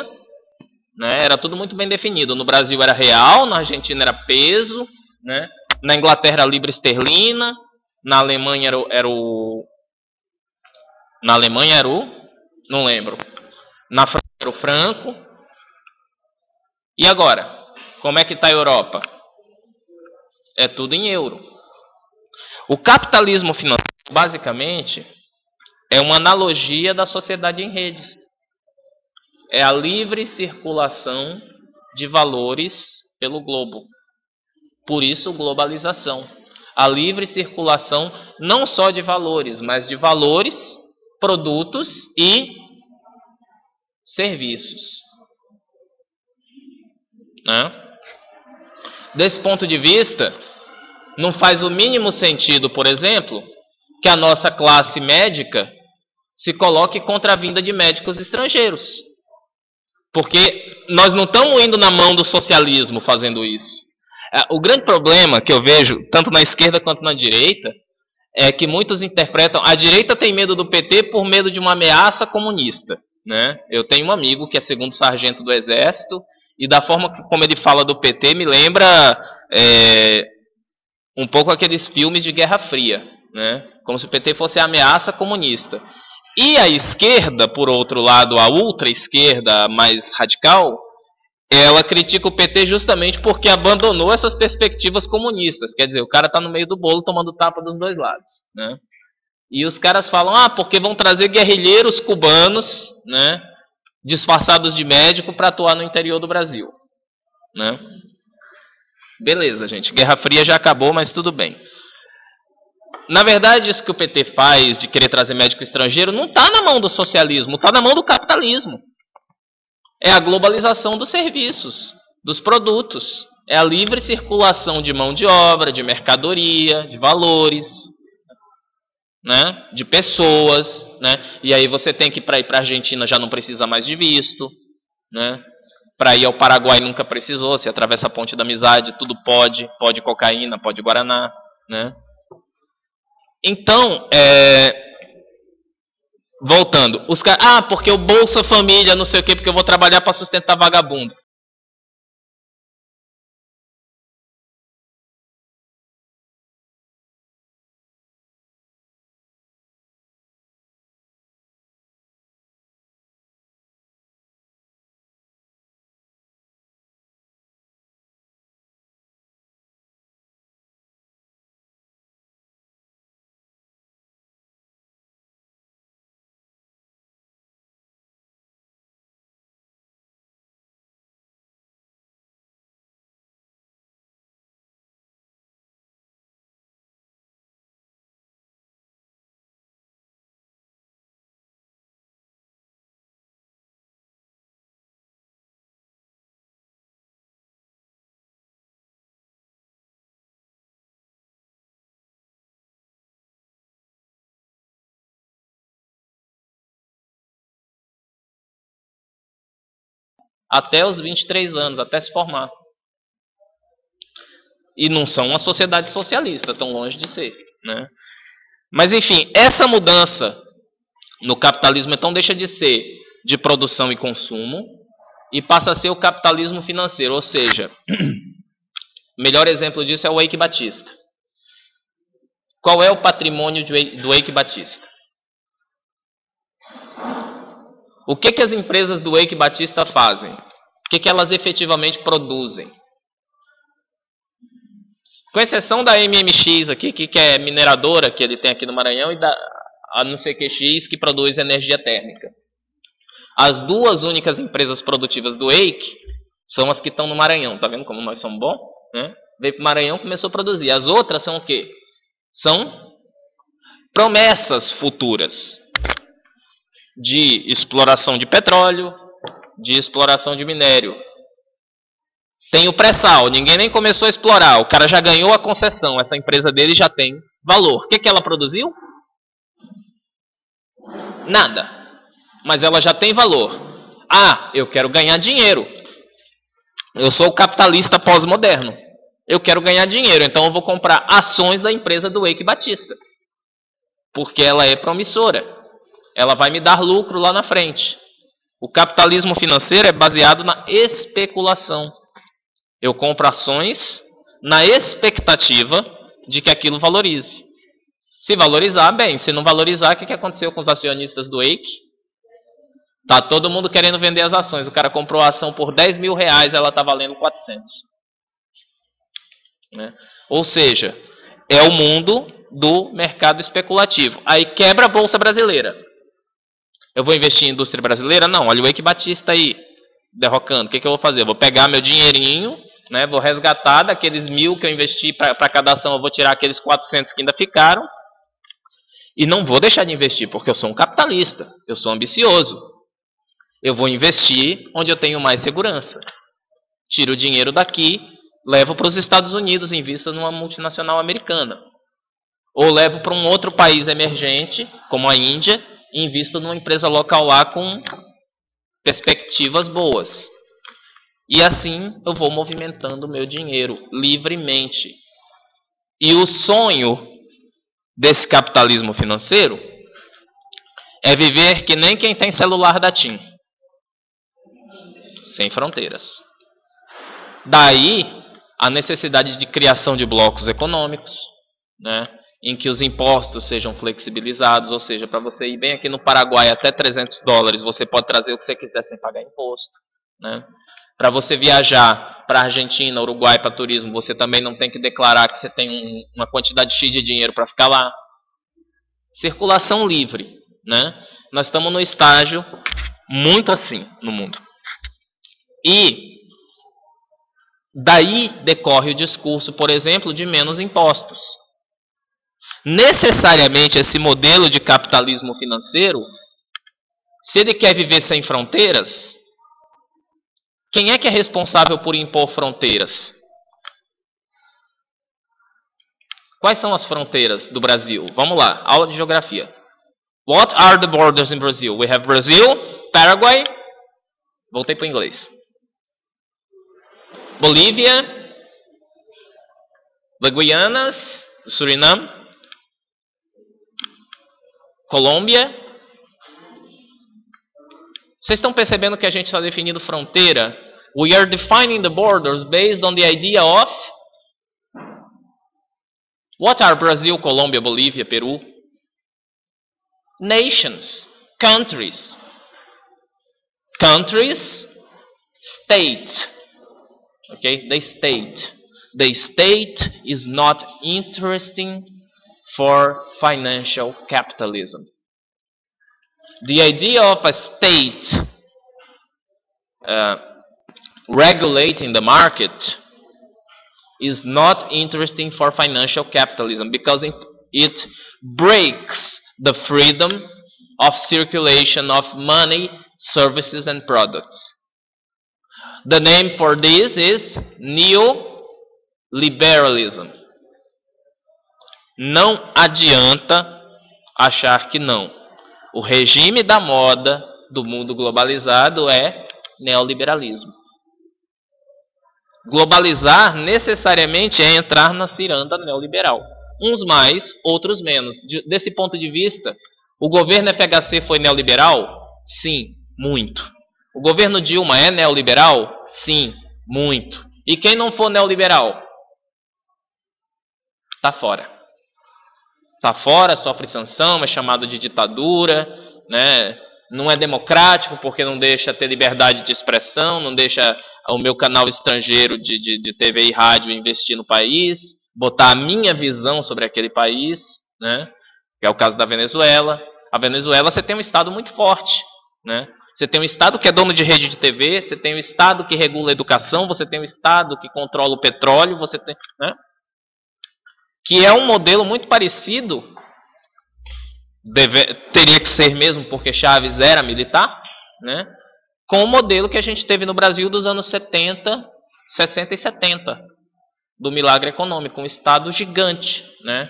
né? Era tudo muito bem definido. No Brasil era real, na Argentina era peso, né? Na Inglaterra era libra esterlina, na Alemanha na Alemanha era o, não lembro. Na França era o franco. E agora? Como é que está a Europa? É tudo em euro. O capitalismo financeiro, basicamente, é uma analogia da sociedade em redes. É a livre circulação de valores pelo globo. Por isso, globalização. A livre circulação não só de valores, mas de valores, produtos e serviços. Né? Desse ponto de vista, não faz o mínimo sentido, por exemplo, que a nossa classe médica se coloque contra a vinda de médicos estrangeiros. Porque nós não estamos indo na mão do socialismo fazendo isso. O grande problema que eu vejo, tanto na esquerda quanto na direita, é que muitos interpretam... A direita tem medo do PT por medo de uma ameaça comunista. Né? Eu tenho um amigo que é segundo sargento do Exército, e da forma como ele fala do PT me lembra um pouco aqueles filmes de Guerra Fria. Né? Como se o PT fosse a ameaça comunista. E a esquerda, por outro lado, a ultra-esquerda mais radical, ela critica o PT justamente porque abandonou essas perspectivas comunistas. Quer dizer, o cara está no meio do bolo tomando tapa dos dois lados. Né? E os caras falam, porque vão trazer guerrilheiros cubanos, né, disfarçados de médico para atuar no interior do Brasil. Né? Beleza, gente. Guerra Fria já acabou, mas tudo bem. Na verdade, isso que o PT faz de querer trazer médico estrangeiro não está na mão do socialismo, está na mão do capitalismo. É a globalização dos serviços, dos produtos. É a livre circulação de mão de obra, de mercadoria, de valores, né? De pessoas. Né? E aí você tem que, para ir para a Argentina, já não precisa mais de visto. Né? Para ir ao Paraguai nunca precisou. Você atravessa a ponte da amizade, tudo pode. Pode cocaína, pode guaraná. Né? Então, voltando, os caras, porque o Bolsa Família, não sei o quê, porque eu vou trabalhar para sustentar vagabundo. até os 23 anos, até se formar. E não são uma sociedade socialista, tão longe de ser, né? Mas, enfim, essa mudança no capitalismo, então, deixa de ser de produção e consumo e passa a ser o capitalismo financeiro. Ou seja, o melhor exemplo disso é o Eike Batista. Qual é o patrimônio do Eike Batista? O que as empresas do Eike Batista fazem? O que elas efetivamente produzem? Com exceção da MMX aqui, que é mineradora que ele tem aqui no Maranhão, e da a não sei que X, que produz energia térmica. As duas únicas empresas produtivas do Eike são as que estão no Maranhão. Tá vendo como nós somos bons? Né? Veio para o Maranhão e começou a produzir. As outras são o quê? São promessas futuras de exploração de petróleo, de exploração de minério. Tem o pré-sal, ninguém nem começou a explorar, o cara já ganhou a concessão, essa empresa dele já tem valor. O que ela produziu? Nada. Mas ela já tem valor. Ah, eu quero ganhar dinheiro. Eu sou o capitalista pós-moderno. Eu quero ganhar dinheiro, então eu vou comprar ações da empresa do Eike Batista. Porque ela é promissora. Ela vai me dar lucro lá na frente. O capitalismo financeiro é baseado na especulação. Eu compro ações na expectativa de que aquilo valorize. Se valorizar, bem. Se não valorizar, o que aconteceu com os acionistas do Eike? Tá todo mundo querendo vender as ações. O cara comprou a ação por 10 mil reais, ela está valendo 400. Né? Ou seja, é o mundo do mercado especulativo. Aí quebra a Bolsa Brasileira. Eu vou investir em indústria brasileira? Não, olha o Eike Batista aí, derrocando. O que eu vou fazer? Eu vou pegar meu dinheirinho, né, vou resgatar daqueles 1.000 que eu investi para cada ação, eu vou tirar aqueles 400 que ainda ficaram. E não vou deixar de investir, porque eu sou um capitalista, eu sou ambicioso. Eu vou investir onde eu tenho mais segurança. Tiro o dinheiro daqui, levo para os Estados Unidos, invisto numa multinacional americana. Ou levo para um outro país emergente, como a Índia, e invisto numa empresa local lá com perspectivas boas. E assim eu vou movimentando o meu dinheiro livremente. E o sonho desse capitalismo financeiro é viver que nem quem tem celular da TIM. Sem fronteiras. Daí a necessidade de criação de blocos econômicos, né, em que os impostos sejam flexibilizados, ou seja, para você ir bem aqui no Paraguai até $300, você pode trazer o que você quiser sem pagar imposto. Né? Para você viajar para a Argentina, Uruguai, para turismo, você também não tem que declarar que você tem uma quantidade X de dinheiro para ficar lá. Circulação livre. Né? Nós estamos no estágio muito assim no mundo. E daí decorre o discurso, por exemplo, de menos impostos. Necessariamente esse modelo de capitalismo financeiro, se ele quer viver sem fronteiras, quem é que é responsável por impor fronteiras? Quais são as fronteiras do Brasil? Vamos lá, aula de geografia. What are the borders in Brazil? We have Brazil, Paraguay, voltei para o inglês. Bolívia, the Guianas, Suriname, Colômbia. Vocês estão percebendo que a gente está definindo fronteira? We are defining the borders based on the idea of what are Brazil, Colômbia, Bolívia, Peru? Nations, countries. Countries, state. Okay, the state. The state is not interesting for financial capitalism. The idea of a state regulating the market is not interesting for financial capitalism because it breaks the freedom of circulation of money, services and products. The name for this is neoliberalism. Não adianta achar que não. O regime da moda do mundo globalizado é neoliberalismo. Globalizar necessariamente é entrar na ciranda neoliberal. Uns mais, outros menos. Desse ponto de vista, o governo FHC foi neoliberal? Sim, muito. O governo Dilma é neoliberal? Sim, muito. E quem não for neoliberal? Está fora. Está fora, sofre sanção, é chamado de ditadura, né? Não é democrático porque não deixa ter liberdade de expressão, não deixa o meu canal estrangeiro de TV e rádio investir no país, botar a minha visão sobre aquele país, né? Que é o caso da Venezuela. A Venezuela, você tem um Estado muito forte, né? Você tem um Estado que é dono de rede de TV, você tem um Estado que regula a educação, você tem um Estado que controla o petróleo, você tem, né? Que é um modelo muito parecido, teria que ser mesmo porque Chávez era militar, né? Com o modelo que a gente teve no Brasil dos anos 70, 60 e 70, do milagre econômico, um Estado gigante, né?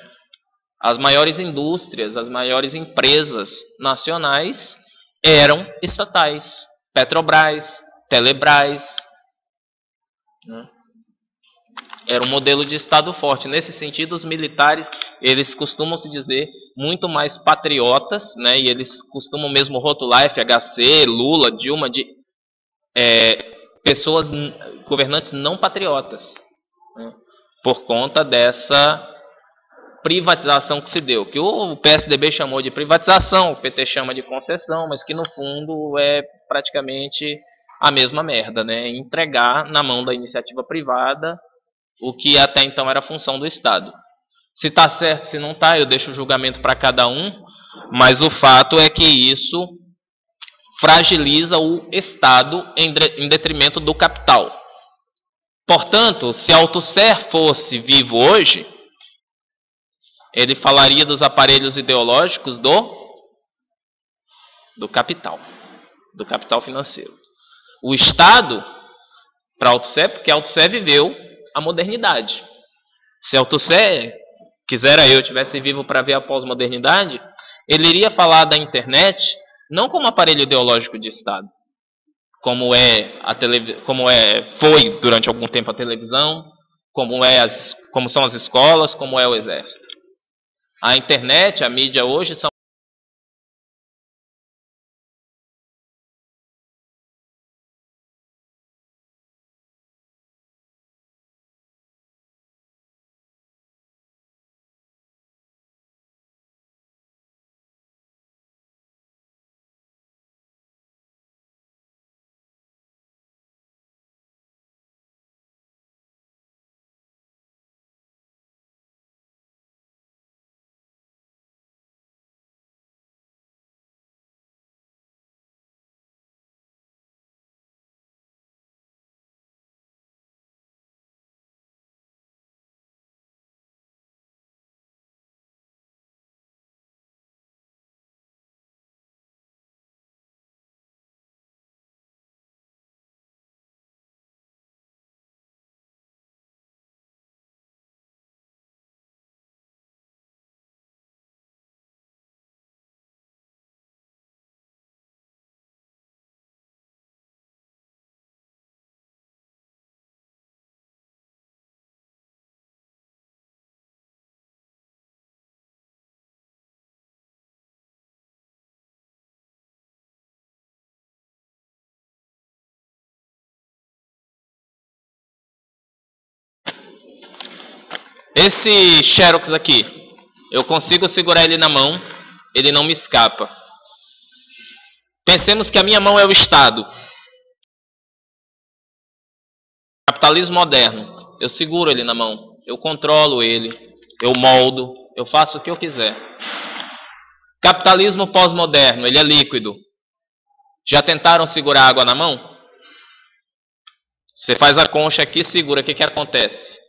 As maiores indústrias, as maiores empresas nacionais eram estatais. Petrobras, Telebrás, né? Era um modelo de Estado forte. Nesse sentido, os militares, eles costumam se dizer muito mais patriotas, né? E eles costumam mesmo rotular FHC, Lula, Dilma, de pessoas, governantes não patriotas, né? Por conta dessa privatização que se deu, que o PSDB chamou de privatização, o PT chama de concessão, mas que no fundo é praticamente a mesma merda, né? Entregar na mão da iniciativa privada o que até então era função do Estado. Se está certo, se não está, eu deixo o julgamento para cada um, mas o fato é que isso fragiliza o Estado em detrimento do capital. Portanto, se Althusser fosse vivo hoje, ele falaria dos aparelhos ideológicos do capital financeiro. O Estado, para Althusser, porque Althusser viveu a modernidade. Se Althusser, quisera eu, tivesse vivo para ver a pós-modernidade, ele iria falar da internet não como aparelho ideológico de Estado, como foi durante algum tempo a televisão, como são as escolas, como é o exército. A internet, a mídia hoje são esse Xerox aqui. Eu consigo segurar ele na mão, ele não me escapa. Pensemos que a minha mão é o Estado. Capitalismo moderno. Eu seguro ele na mão, eu controlo ele, eu moldo, eu faço o que eu quiser. Capitalismo pós-moderno, ele é líquido. Já tentaram segurar água na mão? Você faz a concha aqui e segura, o que acontece?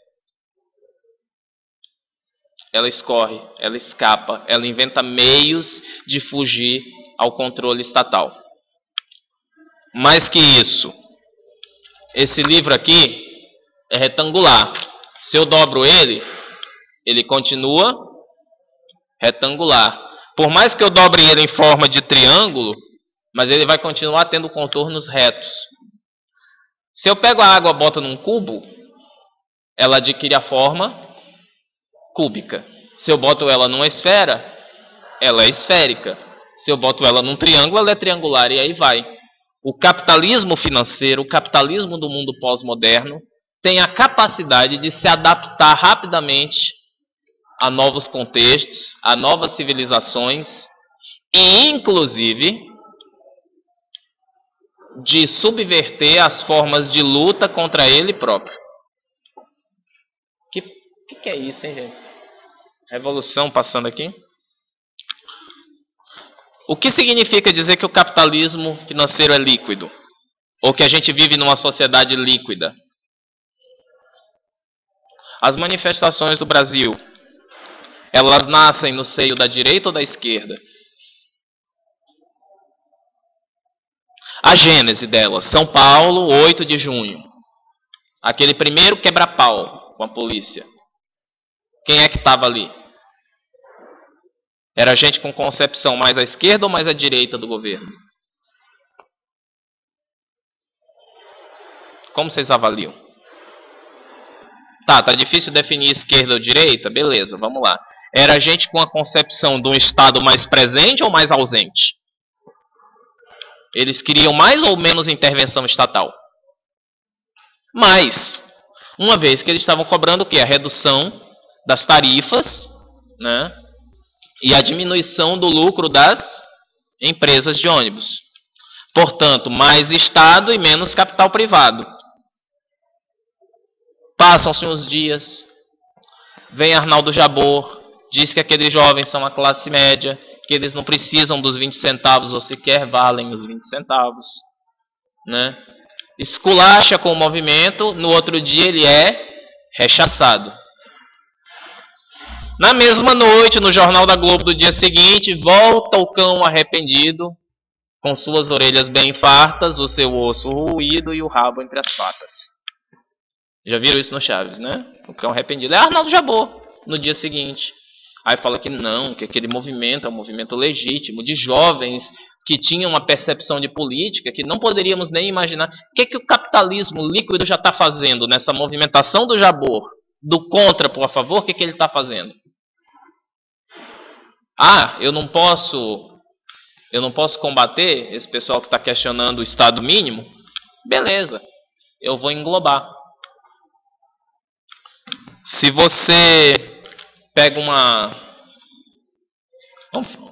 Ela escorre, ela escapa, ela inventa meios de fugir ao controle estatal. Mais que isso, esse livro aqui é retangular. Se eu dobro ele, ele continua retangular. Por mais que eu dobre ele em forma de triângulo, mas ele vai continuar tendo contornos retos. Se eu pego a água e boto num cubo, ela adquire a forma cúbica. Se eu boto ela numa esfera, ela é esférica. Se eu boto ela num triângulo, ela é triangular, e aí vai. O capitalismo financeiro, o capitalismo do mundo pós-moderno, tem a capacidade de se adaptar rapidamente a novos contextos, a novas civilizações, e inclusive de subverter as formas de luta contra ele próprio. Que é isso, hein, gente? Revolução passando aqui. O que significa dizer que o capitalismo financeiro é líquido? Ou que a gente vive numa sociedade líquida? As manifestações do Brasil, elas nascem no seio da direita ou da esquerda? A gênese delas, São Paulo, 8 de junho. Aquele primeiro quebra-pau com a polícia. Quem é que estava ali? Era gente com concepção mais à esquerda ou mais à direita do governo? Como vocês avaliam? Tá difícil definir esquerda ou direita? Beleza, vamos lá. Era gente com a concepção de um Estado mais presente ou mais ausente? Eles queriam mais ou menos intervenção estatal? Mais. Uma vez que eles estavam cobrando o quê? A redução das tarifas, né? E a diminuição do lucro das empresas de ônibus. Portanto, mais Estado e menos capital privado. Passam-se uns dias, vem Arnaldo Jabor, diz que aqueles jovens são a classe média, que eles não precisam dos 20 centavos ou sequer valem os 20 centavos. Né? Esculacha com o movimento, no outro dia ele é rechaçado. Na mesma noite, no Jornal da Globo do dia seguinte, volta o cão arrependido, com suas orelhas bem fartas, o seu osso roído e o rabo entre as patas. Já viram isso no Chaves, né? O cão arrependido. É Arnaldo Jabor, no dia seguinte. Aí fala que não, que aquele movimento é um movimento legítimo, de jovens que tinham uma percepção de política que não poderíamos nem imaginar. O que o capitalismo líquido já está fazendo nessa movimentação do Jabor? Do contra por favor, o que ele está fazendo? Ah, eu não posso combater esse pessoal que está questionando o Estado mínimo? Beleza, eu vou englobar. Se você pega uma...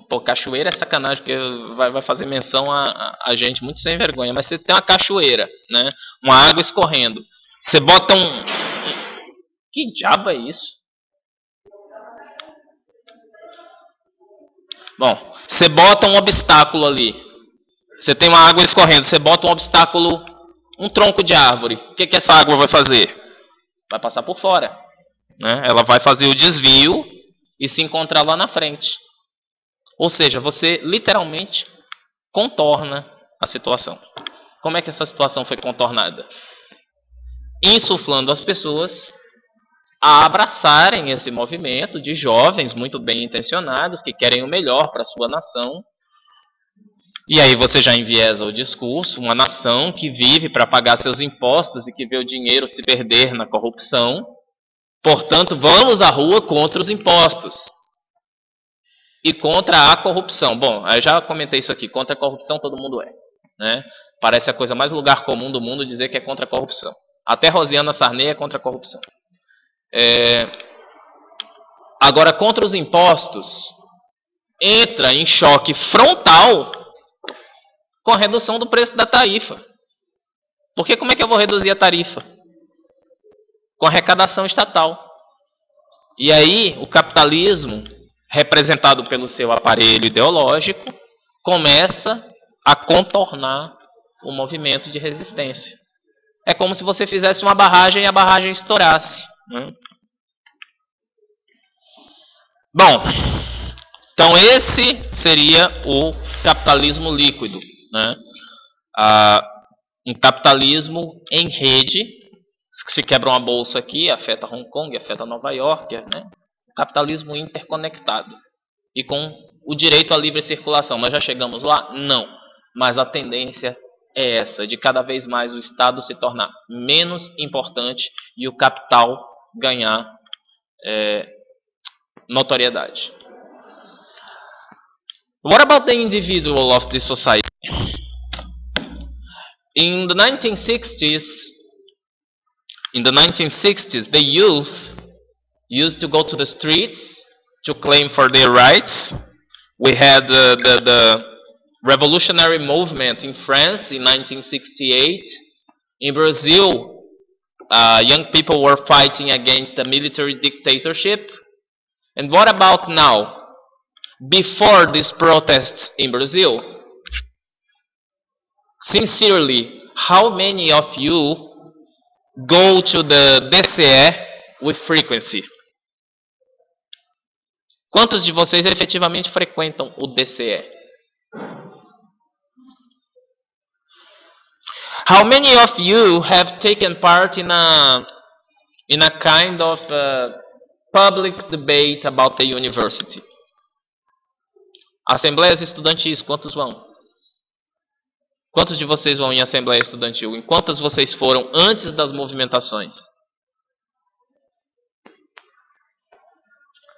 Pô, cachoeira é sacanagem, porque vai fazer menção a gente muito sem vergonha. Mas você tem uma cachoeira, né? Uma água escorrendo. Você bota um... Que diabo é isso? Bom, você bota um obstáculo ali. Você tem uma água escorrendo. Você bota um obstáculo, um tronco de árvore. O que essa água vai fazer? Vai passar por fora. Né? Ela vai fazer o desvio e se encontrar lá na frente. Ou seja, você literalmente contorna a situação. Como é que essa situação foi contornada? Insuflando as pessoas a abraçarem esse movimento de jovens muito bem intencionados, que querem o melhor para a sua nação. E aí você já enviesa o discurso, uma nação que vive para pagar seus impostos e que vê o dinheiro se perder na corrupção. Portanto, vamos à rua contra os impostos. E contra a corrupção. Bom, eu já comentei isso aqui. Contra a corrupção todo mundo é. Né? Parece a coisa mais lugar comum do mundo dizer que é contra a corrupção. Até Rosiana Sarney é contra a corrupção. Agora, contra os impostos, entra em choque frontal com a redução do preço da tarifa. Porque como é que eu vou reduzir a tarifa? Com arrecadação estatal. E aí, o capitalismo, representado pelo seu aparelho ideológico, começa a contornar o movimento de resistência. É como se você fizesse uma barragem e a barragem estourasse. Né? Bom, então esse seria o capitalismo líquido. Né? Um capitalismo em rede. Se quebra uma bolsa aqui, afeta Hong Kong, afeta Nova York. Né? Capitalismo interconectado. E com o direito à livre circulação. Nós já chegamos lá? Não. Mas a tendência é essa, de cada vez mais o Estado se tornar menos importante e o capital ganhar notoriedade. What about the individual of this society? In the 1960s, the youth used to go to the streets to claim for their rights. We had the revolutionary movement in France in 1968. In Brazil, young people were fighting against the military dictatorship. And what about now? Before these protests in Brazil, sincerely, how many of you go to the DCE with frequency? Quantos de vocês efetivamente frequentam o DCE? How many of you have taken part in a kind of public debate about the university? Assembleias estudantis, quantos vão? Quantos de vocês vão em assembleia estudantil? Em quantas vocês foram antes das movimentações?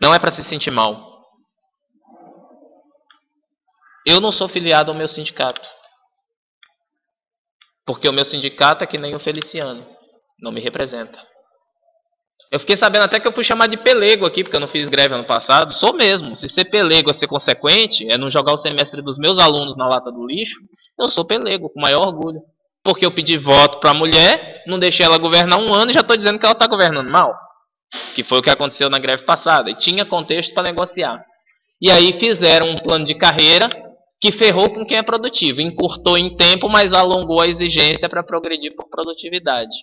Não é para se sentir mal. Eu não sou filiado ao meu sindicato. Porque o meu sindicato é que nem o Feliciano. Não me representa. Eu fiquei sabendo até que eu fui chamado de pelego aqui, porque eu não fiz greve ano passado. Sou mesmo. Se ser pelego é ser consequente, é não jogar o semestre dos meus alunos na lata do lixo, eu sou pelego, com maior orgulho. Porque eu pedi voto para a mulher, não deixei ela governar 1 ano e já estou dizendo que ela está governando mal. Que foi o que aconteceu na greve passada. E tinha contexto para negociar. E aí fizeram um plano de carreira que ferrou com quem é produtivo. Encurtou em tempo, mas alongou a exigência para progredir por produtividade.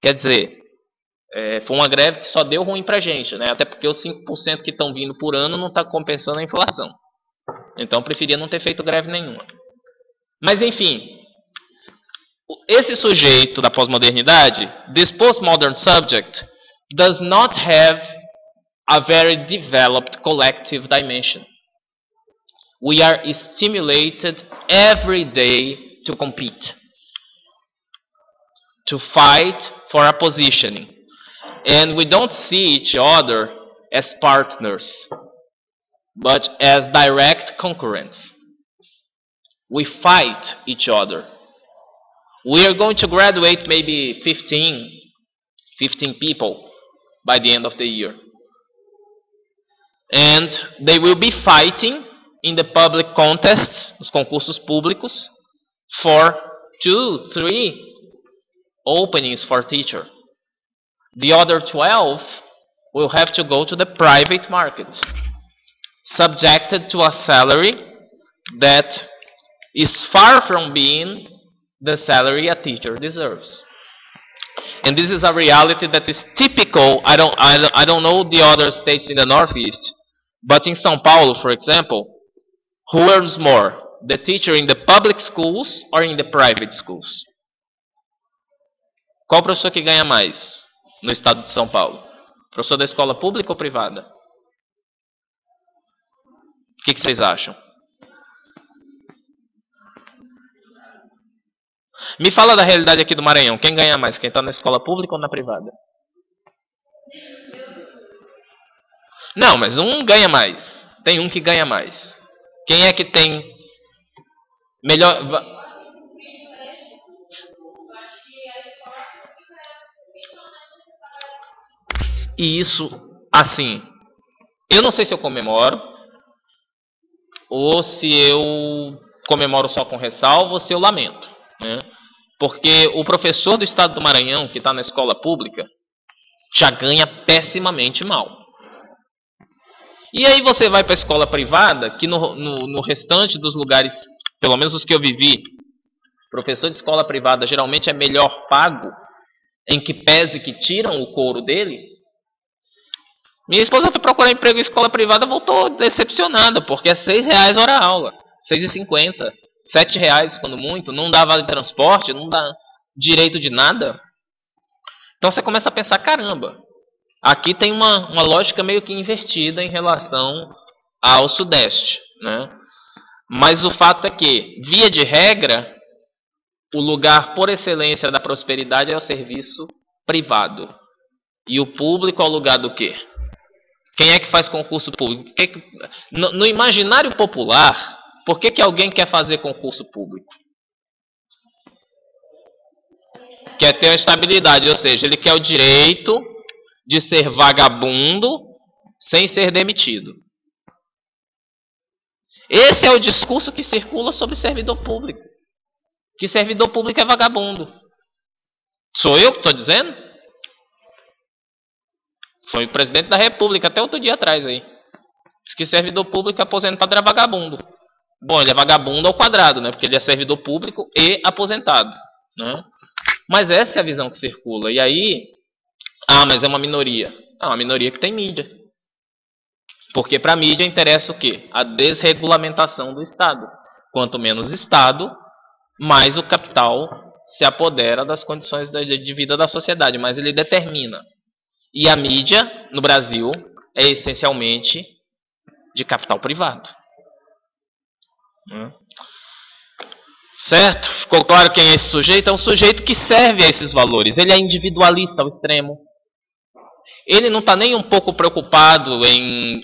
Quer dizer, foi uma greve que só deu ruim pra gente, né? Até porque os 5% que estão vindo por ano não está compensando a inflação. Então eu preferia não ter feito greve nenhuma. Mas enfim, esse sujeito da pós-modernidade, this postmodern subject, does not have a very developed collective dimension. We are stimulated every day to compete, to fight for a positioning. And we don't see each other as partners, but as direct concurrents. We fight each other. We are going to graduate maybe 15 people by the end of the year. And they will be fighting in the public contests, os concursos públicos, for 2, 3 openings for teacher. The other 12 will have to go to the private market, subjected to a salary that is far from being the salary a teacher deserves. And this is a reality that is typical. I don't know the other states in the Northeast, but in São Paulo, for example, who earns more, the teacher in the public schools or in the private schools? Qual professor que ganha mais no estado de São Paulo? Professor da escola pública ou privada? O que vocês acham? Me fala da realidade aqui do Maranhão. Quem ganha mais? Quem está na escola pública ou na privada? Não, mas um ganha mais. Tem um que ganha mais. Quem é que tem melhor... E isso, assim, eu não sei se eu comemoro, ou se eu comemoro só com ressalva, ou se eu lamento, né? Porque o professor do estado do Maranhão, que está na escola pública, já ganha pessimamente mal. E aí você vai para a escola privada, que no restante dos lugares, pelo menos os que eu vivi, professor de escola privada geralmente é melhor pago, em que pese que tiram o couro dele. Minha esposa foi procurar emprego em escola privada, voltou decepcionada, porque é R$6 hora aula, R$6,50, R$7 quando muito, não dá vale transporte, não dá direito de nada. Então você começa a pensar, caramba, aqui tem uma lógica meio que invertida em relação ao Sudeste, né? Mas o fato é que, via de regra, o lugar por excelência da prosperidade é o serviço privado. E o público é o lugar do quê? Quem é que faz concurso público? No imaginário popular, por que alguém quer fazer concurso público? Quer ter uma estabilidade, ou seja, ele quer o direito de ser vagabundo sem ser demitido. Esse é o discurso que circula sobre servidor público. Que servidor público é vagabundo. Sou eu que estou dizendo? Foi o presidente da República até outro dia atrás aí. Diz que servidor público aposentado era vagabundo. Bom, ele é vagabundo ao quadrado, né? Porque ele é servidor público e aposentado, né? Mas essa é a visão que circula. E aí, mas é uma minoria. Uma minoria que tem mídia. Porque para a mídia interessa o quê? A desregulamentação do Estado. Quanto menos Estado, mais o capital se apodera das condições de vida da sociedade, mas ele determina. E a mídia, no Brasil, é essencialmente de capital privado. Certo? Ficou claro quem é esse sujeito? É um sujeito que serve a esses valores. Ele é individualista ao extremo. Ele não está nem um pouco preocupado em...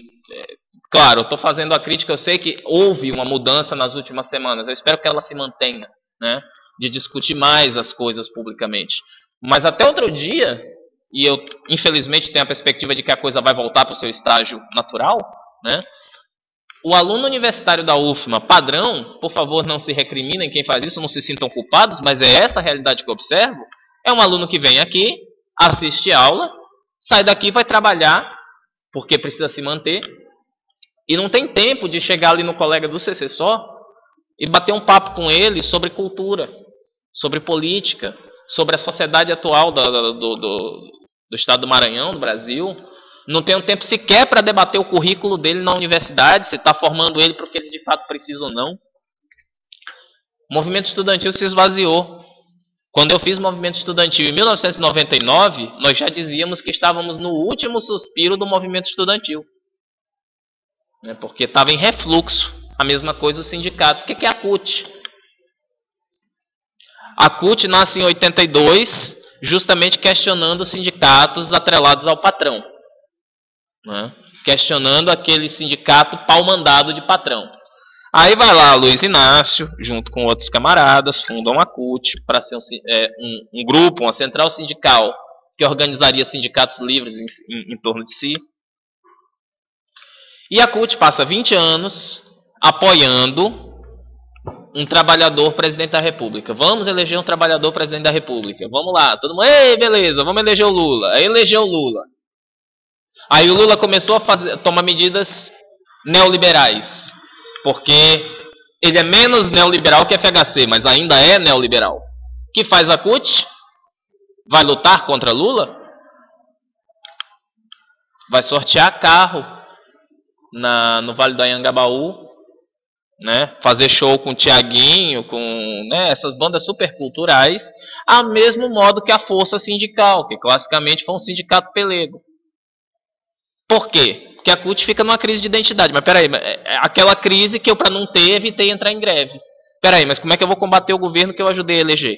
Claro, eu estou fazendo a crítica, eu sei que houve uma mudança nas últimas semanas. Eu espero que ela se mantenha, né? De discutir mais as coisas publicamente. Mas até outro dia, e eu infelizmente tenho a perspectiva de que a coisa vai voltar para o seu estágio natural, né? O aluno universitário da UFMA, padrão, por favor não se recriminem quem faz isso, não se sintam culpados, mas é essa a realidade que eu observo, é um aluno que vem aqui, assiste aula, sai daqui e vai trabalhar, porque precisa se manter, e não tem tempo de chegar ali no colega do CC só e bater um papo com ele sobre cultura, sobre política, sobre a sociedade atual do estado do Maranhão, do Brasil. Não tem um tempo sequer para debater o currículo dele na universidade, se está formando ele para o que ele de fato precisa ou não. O movimento estudantil se esvaziou. Quando eu fiz o movimento estudantil em 1999, nós já dizíamos que estávamos no último suspiro do movimento estudantil. Porque estava em refluxo. A mesma coisa os sindicatos. O que é a CUT? A CUT nasce em 82, justamente questionando os sindicatos atrelados ao patrão. Questionando aquele sindicato pau-mandado de patrão. Aí vai lá Luiz Inácio, junto com outros camaradas, fundam a CUT para ser um grupo, uma central sindical que organizaria sindicatos livres em torno de si. E a CUT passa 20 anos apoiando um trabalhador presidente da República. Vamos eleger um trabalhador presidente da República. Vamos lá, todo mundo, ei, beleza, vamos eleger o Lula. Aí elegeu o Lula. Aí o Lula começou a tomar medidas neoliberais, porque ele é menos neoliberal que a FHC, mas ainda é neoliberal. O que faz a CUT? Vai lutar contra Lula? Vai sortear carro no Vale do Anhangabaú, né? Fazer show com o Tiaguinho, com essas bandas superculturais, ao mesmo modo que a Força Sindical, que classicamente foi um sindicato pelego. Por quê? Porque a CUT fica numa crise de identidade. Mas peraí, aquela crise que eu, para não ter, evitei entrar em greve. Peraí, mas como é que eu vou combater o governo que eu ajudei a eleger?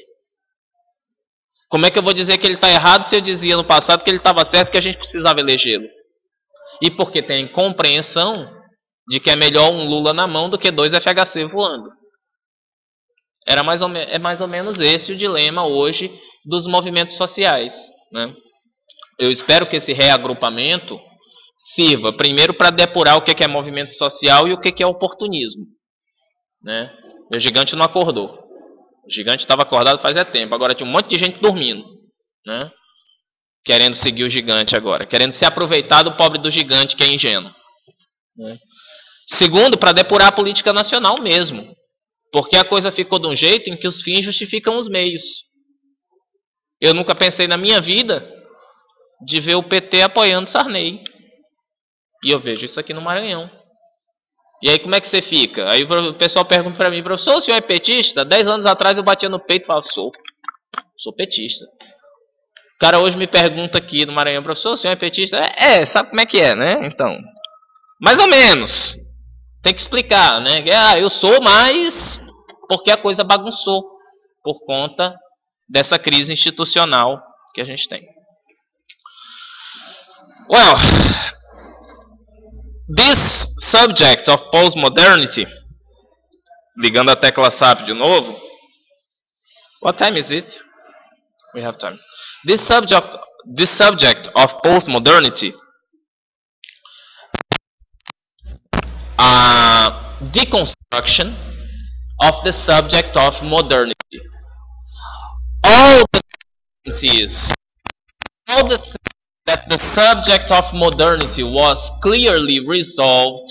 Como é que eu vou dizer que ele está errado se eu dizia no passado que ele estava certo, que a gente precisava elegê-lo? E porque tem compreensão de que é melhor um Lula na mão do que 2 FHC voando. É mais ou menos esse o dilema hoje dos movimentos sociais, né? Eu espero que esse reagrupamento sirva primeiro para depurar o que é movimento social e o que é oportunismo, né? O gigante não acordou. O gigante estava acordado faz tempo. Agora tinha um monte de gente dormindo, né? Querendo seguir o gigante agora. Querendo se aproveitar do pobre do gigante que é ingênuo, né? Segundo, para depurar a política nacional mesmo. Porque a coisa ficou de um jeito em que os fins justificam os meios. Eu nunca pensei na minha vida de ver o PT apoiando Sarney. E eu vejo isso aqui no Maranhão. E aí como é que você fica? Aí o pessoal pergunta para mim, professor, o senhor é petista? 10 anos atrás eu batia no peito e falava, sou petista. O cara hoje me pergunta aqui no Maranhão, professor, o senhor é petista? Sabe como é que é, né? Então, mais ou menos. Tem que explicar, né? Eu sou, mas porque a coisa bagunçou. por conta dessa crise institucional que a gente tem. Well, this subject of postmodernity, ligando a tecla SAP de novo. What time is it? We have time. This subject of postmodernity, deconstruction of the subject of modernity. All the things that the subject of modernity was clearly resolved,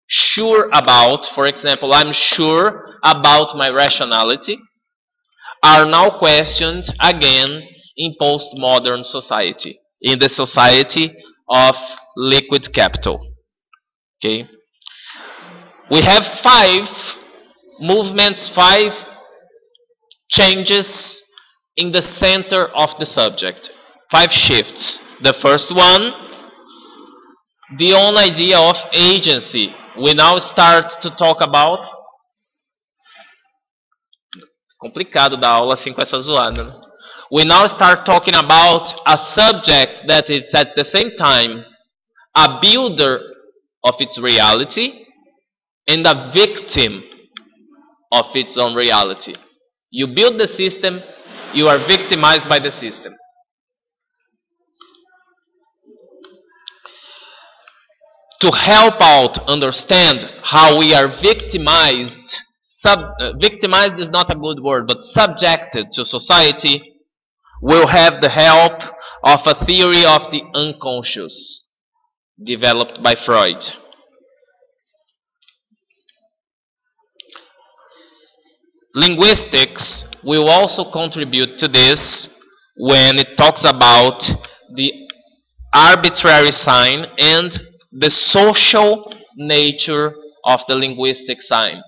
sure about, for example, I'm sure about my rationality, are now questioned again in postmodern society, in the society of liquid capital. Okay? We have 5 movements, 5 changes in the center of the subject. 5 shifts. The first one, the own idea of agency. We now start to talk about... Complicado dar aula assim com essa zoada, né? We now start talking about a subject that is at the same time a builder of its reality and a victim of its own reality. You build the system, you are victimized by the system. To help out understand how we are victimized, victimized is not a good word, but subjected to society, we'll have the help of a theory of the unconscious developed by Freud. Linguistics will also contribute to this when it talks about the arbitrary sign and the social nature of the linguistic sign.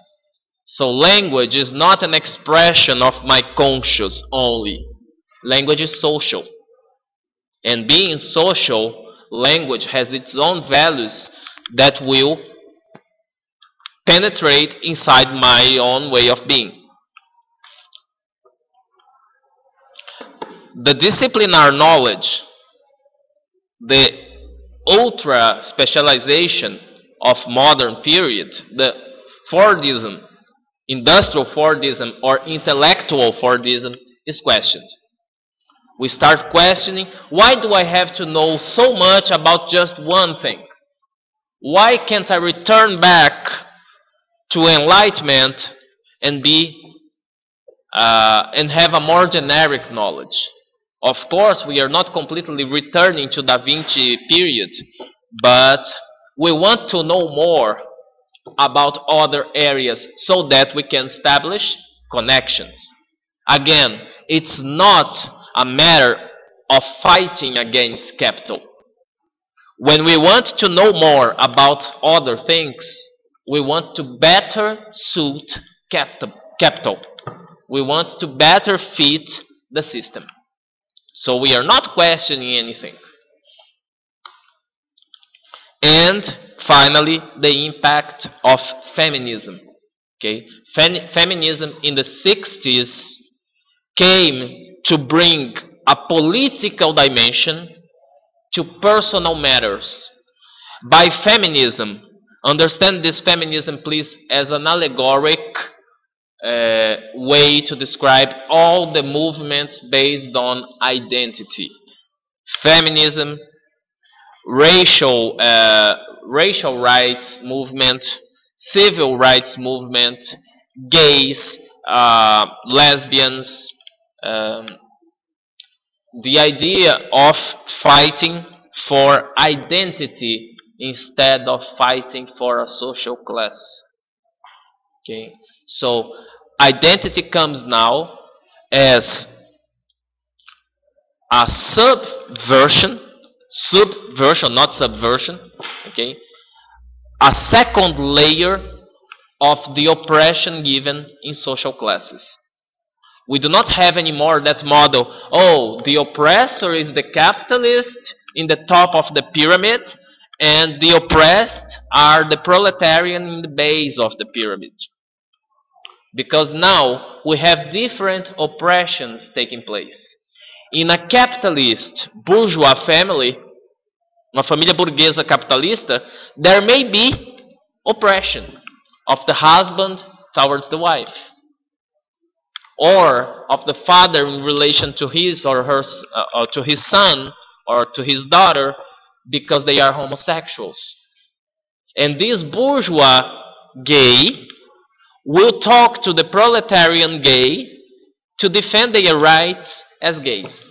So language is not an expression of my conscious only. Language is social. And being social, language has its own values that will penetrate inside my own way of being. The disciplinar knowledge, the ultra specialization of modern period, the Fordism, industrial Fordism or intellectual Fordism is questioned. We start questioning, why do I have to know so much about just one thing? Why can't I return back to enlightenment and and have a more generic knowledge? Of course, we are not completely returning to Da Vinci period, but we want to know more about other areas so that we can establish connections. Again, it's not a matter of fighting against capital. When we want to know more about other things, we want to better suit capital. We want to better fit the system. So we are not questioning anything. And finally, the impact of feminism. Okay? Feminism in the 60s came to bring a political dimension to personal matters. By feminism, understand this feminism, please, as an allegoric way to describe all the movements based on identity. Feminism, racial rights movement, civil rights movement, gays, lesbians, the idea of fighting for identity instead of fighting for a social class. Okay, so identity comes now as a subversion, not subversion, okay, a second layer of the oppression given in social classes. We do not have anymore that model, oh, the oppressor is the capitalist in the top of the pyramid, and the oppressed are the proletarian in the base of the pyramid. Because now we have different oppressions taking place. In a capitalist bourgeois family, uma família burguesa capitalista, there may be oppression of the husband towards the wife, or of the father in relation to his or her, or to his son or to his daughter, because they are homosexuals. And this bourgeois gay will talk to the proletarian gay to defend their rights as gays.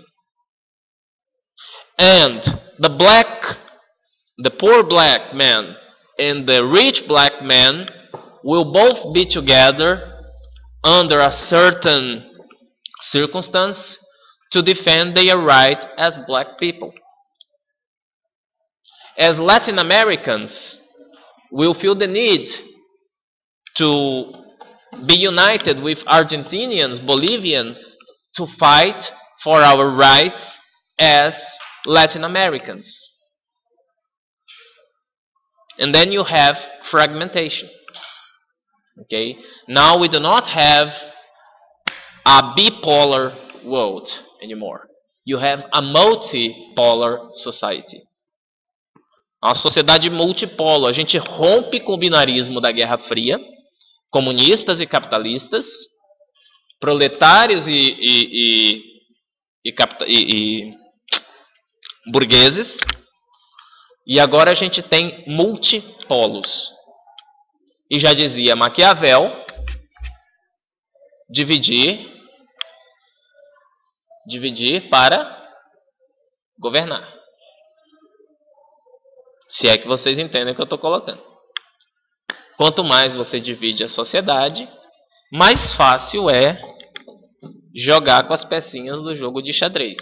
And the poor black man and the rich black man will both be together under a certain circumstance to defend their right as black people. As Latin Americans, we'll feel the need to be united with Argentinians, Bolivians, to fight for our rights as Latin Americans. And then you have fragmentation. Okay? Now we do not have a bipolar world anymore. You have a multipolar society. Uma sociedade multipolo. A gente rompe com o binarismo da Guerra Fria, comunistas e capitalistas, proletários e burgueses, e agora a gente tem multipolos. E já dizia Maquiavel, dividir para governar. Se é que vocês entendem o que eu estou colocando. Quanto mais você divide a sociedade, mais fácil é jogar com as pecinhas do jogo de xadrez,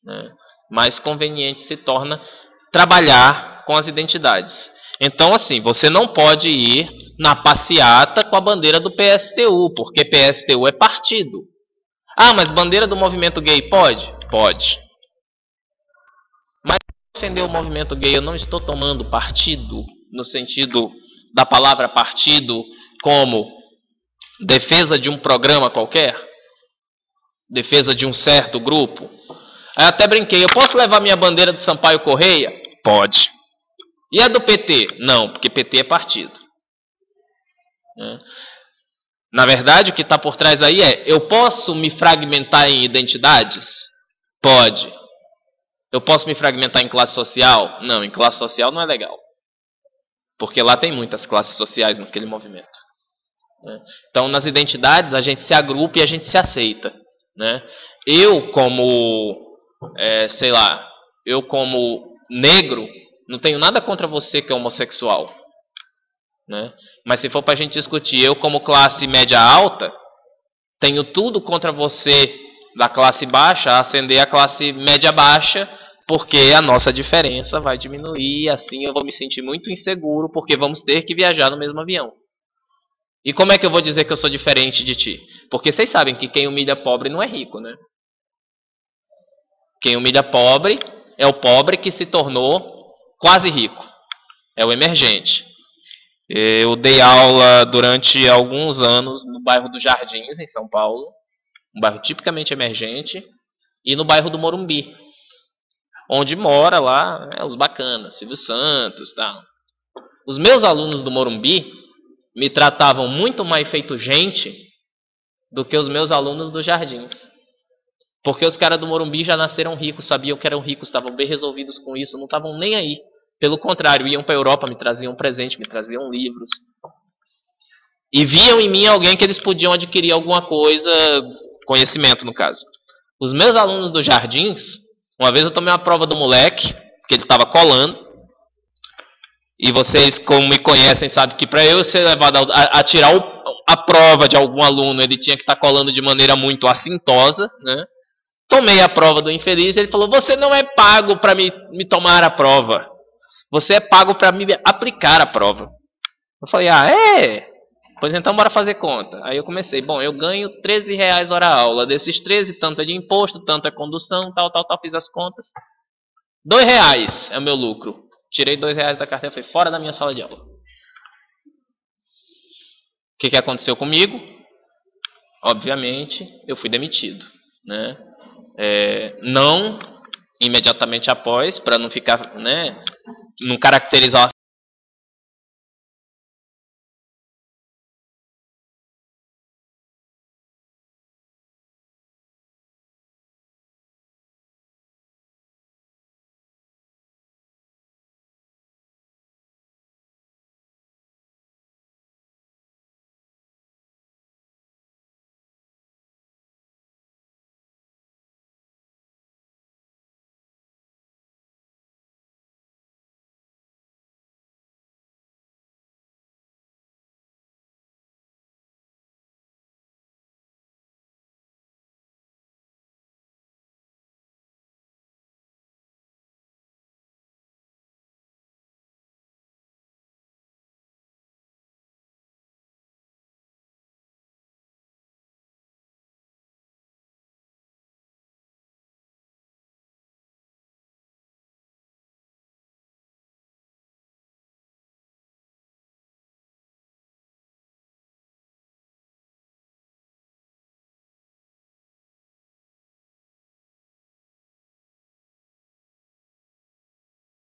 né? Mais conveniente se torna trabalhar com as identidades. Então, assim, você não pode ir na passeata com a bandeira do PSTU, porque PSTU é partido. Ah, mas bandeira do movimento gay pode? Pode. Mas para defender o movimento gay, eu não estou tomando partido, no sentido da palavra partido, como defesa de um programa qualquer? Defesa de um certo grupo? Aí eu até brinquei, eu posso levar minha bandeira de Sampaio Correia? Pode. E a do PT? Não, porque PT é partido. Na verdade, o que está por trás aí é, eu posso me fragmentar em identidades? Pode. Eu posso me fragmentar em classe social? Não, em classe social não é legal. Porque lá tem muitas classes sociais naquele movimento. Então, nas identidades, a gente se agrupa e a gente se aceita. Eu, como eu como negro, não tenho nada contra você que é homossexual. Mas se for para a gente discutir, eu como classe média alta, tenho tudo contra você da classe baixa a ascender a classe média baixa, porque a nossa diferença vai diminuir e assim eu vou me sentir muito inseguro, porque vamos ter que viajar no mesmo avião. E como é que eu vou dizer que eu sou diferente de ti? Porque vocês sabem que quem humilha pobre não é rico, né? Quem humilha pobre é o pobre que se tornou quase rico. É o emergente. Eu dei aula durante alguns anos no bairro dos Jardins, em São Paulo. Um bairro tipicamente emergente. E no bairro do Morumbi. Onde mora lá os bacanas, Silvio Santos e tal. Os meus alunos do Morumbi me tratavam muito mais feito gente do que os meus alunos dos Jardins. Porque os caras do Morumbi já nasceram ricos, sabiam que eram ricos, estavam bem resolvidos com isso, não estavam nem aí. Pelo contrário, iam para a Europa, me traziam presente, me traziam livros. E viam em mim alguém que eles podiam adquirir alguma coisa, conhecimento no caso. Os meus alunos dos Jardins, uma vez eu tomei uma prova do moleque, que ele estava colando. E vocês, como me conhecem, sabem que para eu ser levado a tirar a prova de algum aluno, ele tinha que estar colando de maneira muito assintosa, né? Tomei a prova do infeliz e ele falou, você não é pago para me tomar a prova. Você é pago para me aplicar a prova. Eu falei, é? Pois então bora fazer conta. Aí eu comecei, bom, eu ganho R$13 hora aula. Desses 13, tanto é de imposto, tanto é condução, tal, fiz as contas. R$2 é o meu lucro. Tirei R$2 da carteira e falei, fora da minha sala de aula. que aconteceu comigo? Obviamente, eu fui demitido, né? Não imediatamente após, para não ficar, né, não caracterizar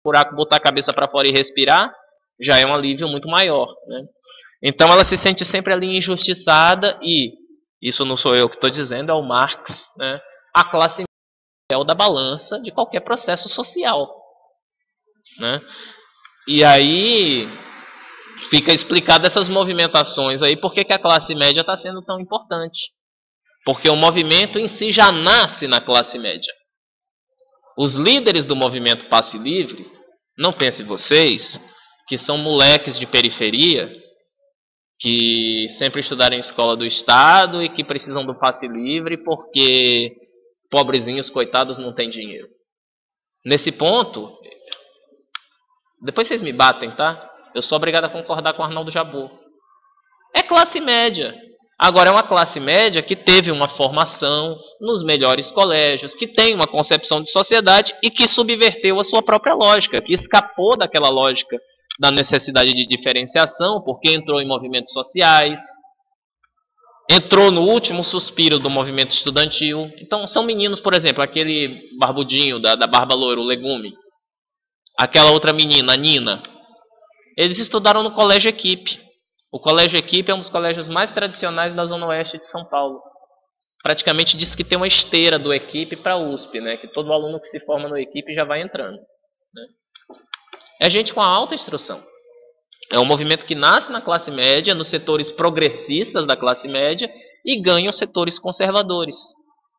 buraco, botar a cabeça para fora e respirar, já é um alívio muito maior, né? Então ela se sente sempre ali injustiçada e, isso não sou eu que estou dizendo, é o Marx, né? A classe média é o da balança de qualquer processo social, né? E aí fica explicado essas movimentações aí, por que a classe média está sendo tão importante. Porque o movimento em si já nasce na classe média. Os líderes do movimento Passe Livre, não pensem vocês, que são moleques de periferia, que sempre estudaram em escola do Estado e que precisam do passe livre porque pobrezinhos, coitados, não têm dinheiro. Nesse ponto, depois vocês me batem, tá? Eu sou obrigado a concordar com o Arnaldo Jabbour. É classe média. Agora, é uma classe média que teve uma formação nos melhores colégios, que tem uma concepção de sociedade e que subverteu a sua própria lógica, que escapou daquela lógica da necessidade de diferenciação, porque entrou em movimentos sociais, entrou no último suspiro do movimento estudantil. Então, são meninos, por exemplo, aquele barbudinho da barba loira, o Legume, aquela outra menina, a Nina, eles estudaram no Colégio Equipe. O Colégio Equipe é um dos colégios mais tradicionais da Zona Oeste de São Paulo. Praticamente diz que tem uma esteira do Equipe para a USP, né? Que todo aluno que se forma no Equipe já vai entrando, né? É gente com alta instrução. É um movimento que nasce na classe média, nos setores progressistas da classe média, e ganha os setores conservadores.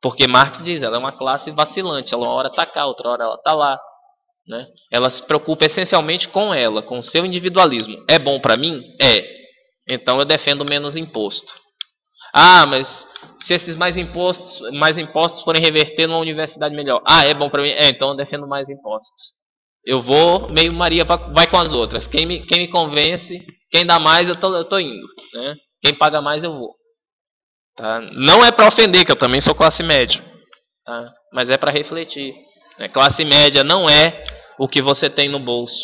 Porque Marx diz, ela é uma classe vacilante, ela uma hora está cá, outra hora ela está lá, né? Ela se preocupa essencialmente com ela, com o seu individualismo. É bom para mim? É. Então eu defendo menos imposto. Ah, mas se esses mais impostos forem reverter numa universidade melhor. Ah, é bom para mim? É, então eu defendo mais impostos. Eu vou, meio Maria vai com as outras. Quem me convence, quem dá mais, eu tô indo, né? Quem paga mais, eu vou. Tá? Não é para ofender, que eu também sou classe média. Tá? Mas é para refletir. Né? Classe média não é o que você tem no bolso.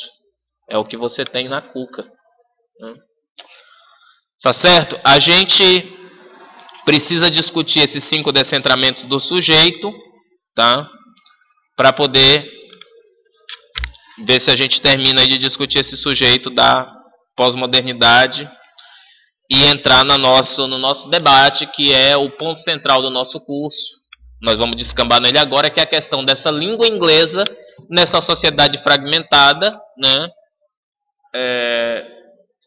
É o que você tem na cuca. Né? Tá certo? A gente precisa discutir esses 5 descentramentos do sujeito, tá? Para poder ver se a gente termina aí de discutir esse sujeito da pós-modernidade e entrar no nosso debate, que é o ponto central do nosso curso. Nós vamos descambar nele agora, que é a questão dessa língua inglesa nessa sociedade fragmentada, né?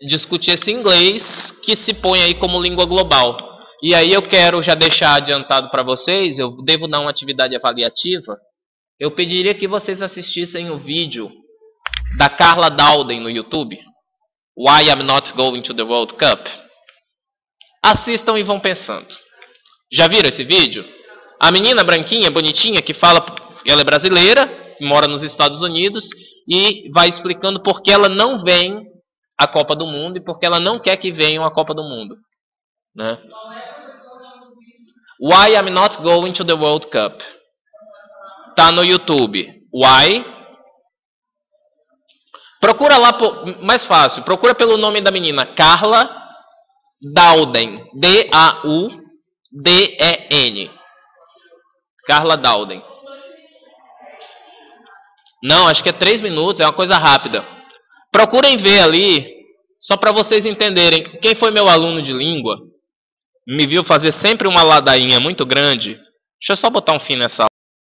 Discutir esse inglês que se põe aí como língua global. E aí eu quero já deixar adiantado para vocês, eu devo dar uma atividade avaliativa. Eu pediria que vocês assistissem o vídeo da Carla Dowden no YouTube, Why I'm Not Going to the World Cup. Assistam e vão pensando. Já viram esse vídeo? A menina branquinha, bonitinha, que fala que ela é brasileira, mora nos Estados Unidos, e vai explicando por que ela não vem à Copa do Mundo e por que ela não quer que venham à Copa do Mundo. Né? Why I'm Not Going to the World Cup. Tá no YouTube. Why? Procura lá, mais fácil, procura pelo nome da menina, Carla Dauden. D-A-U-D-E-N. Carla Dauden. Não, acho que é 3 minutos, é uma coisa rápida. Procurem ver ali, só para vocês entenderem. Quem foi meu aluno de língua, me viu fazer sempre uma ladainha muito grande. Deixa eu só botar um fim nessa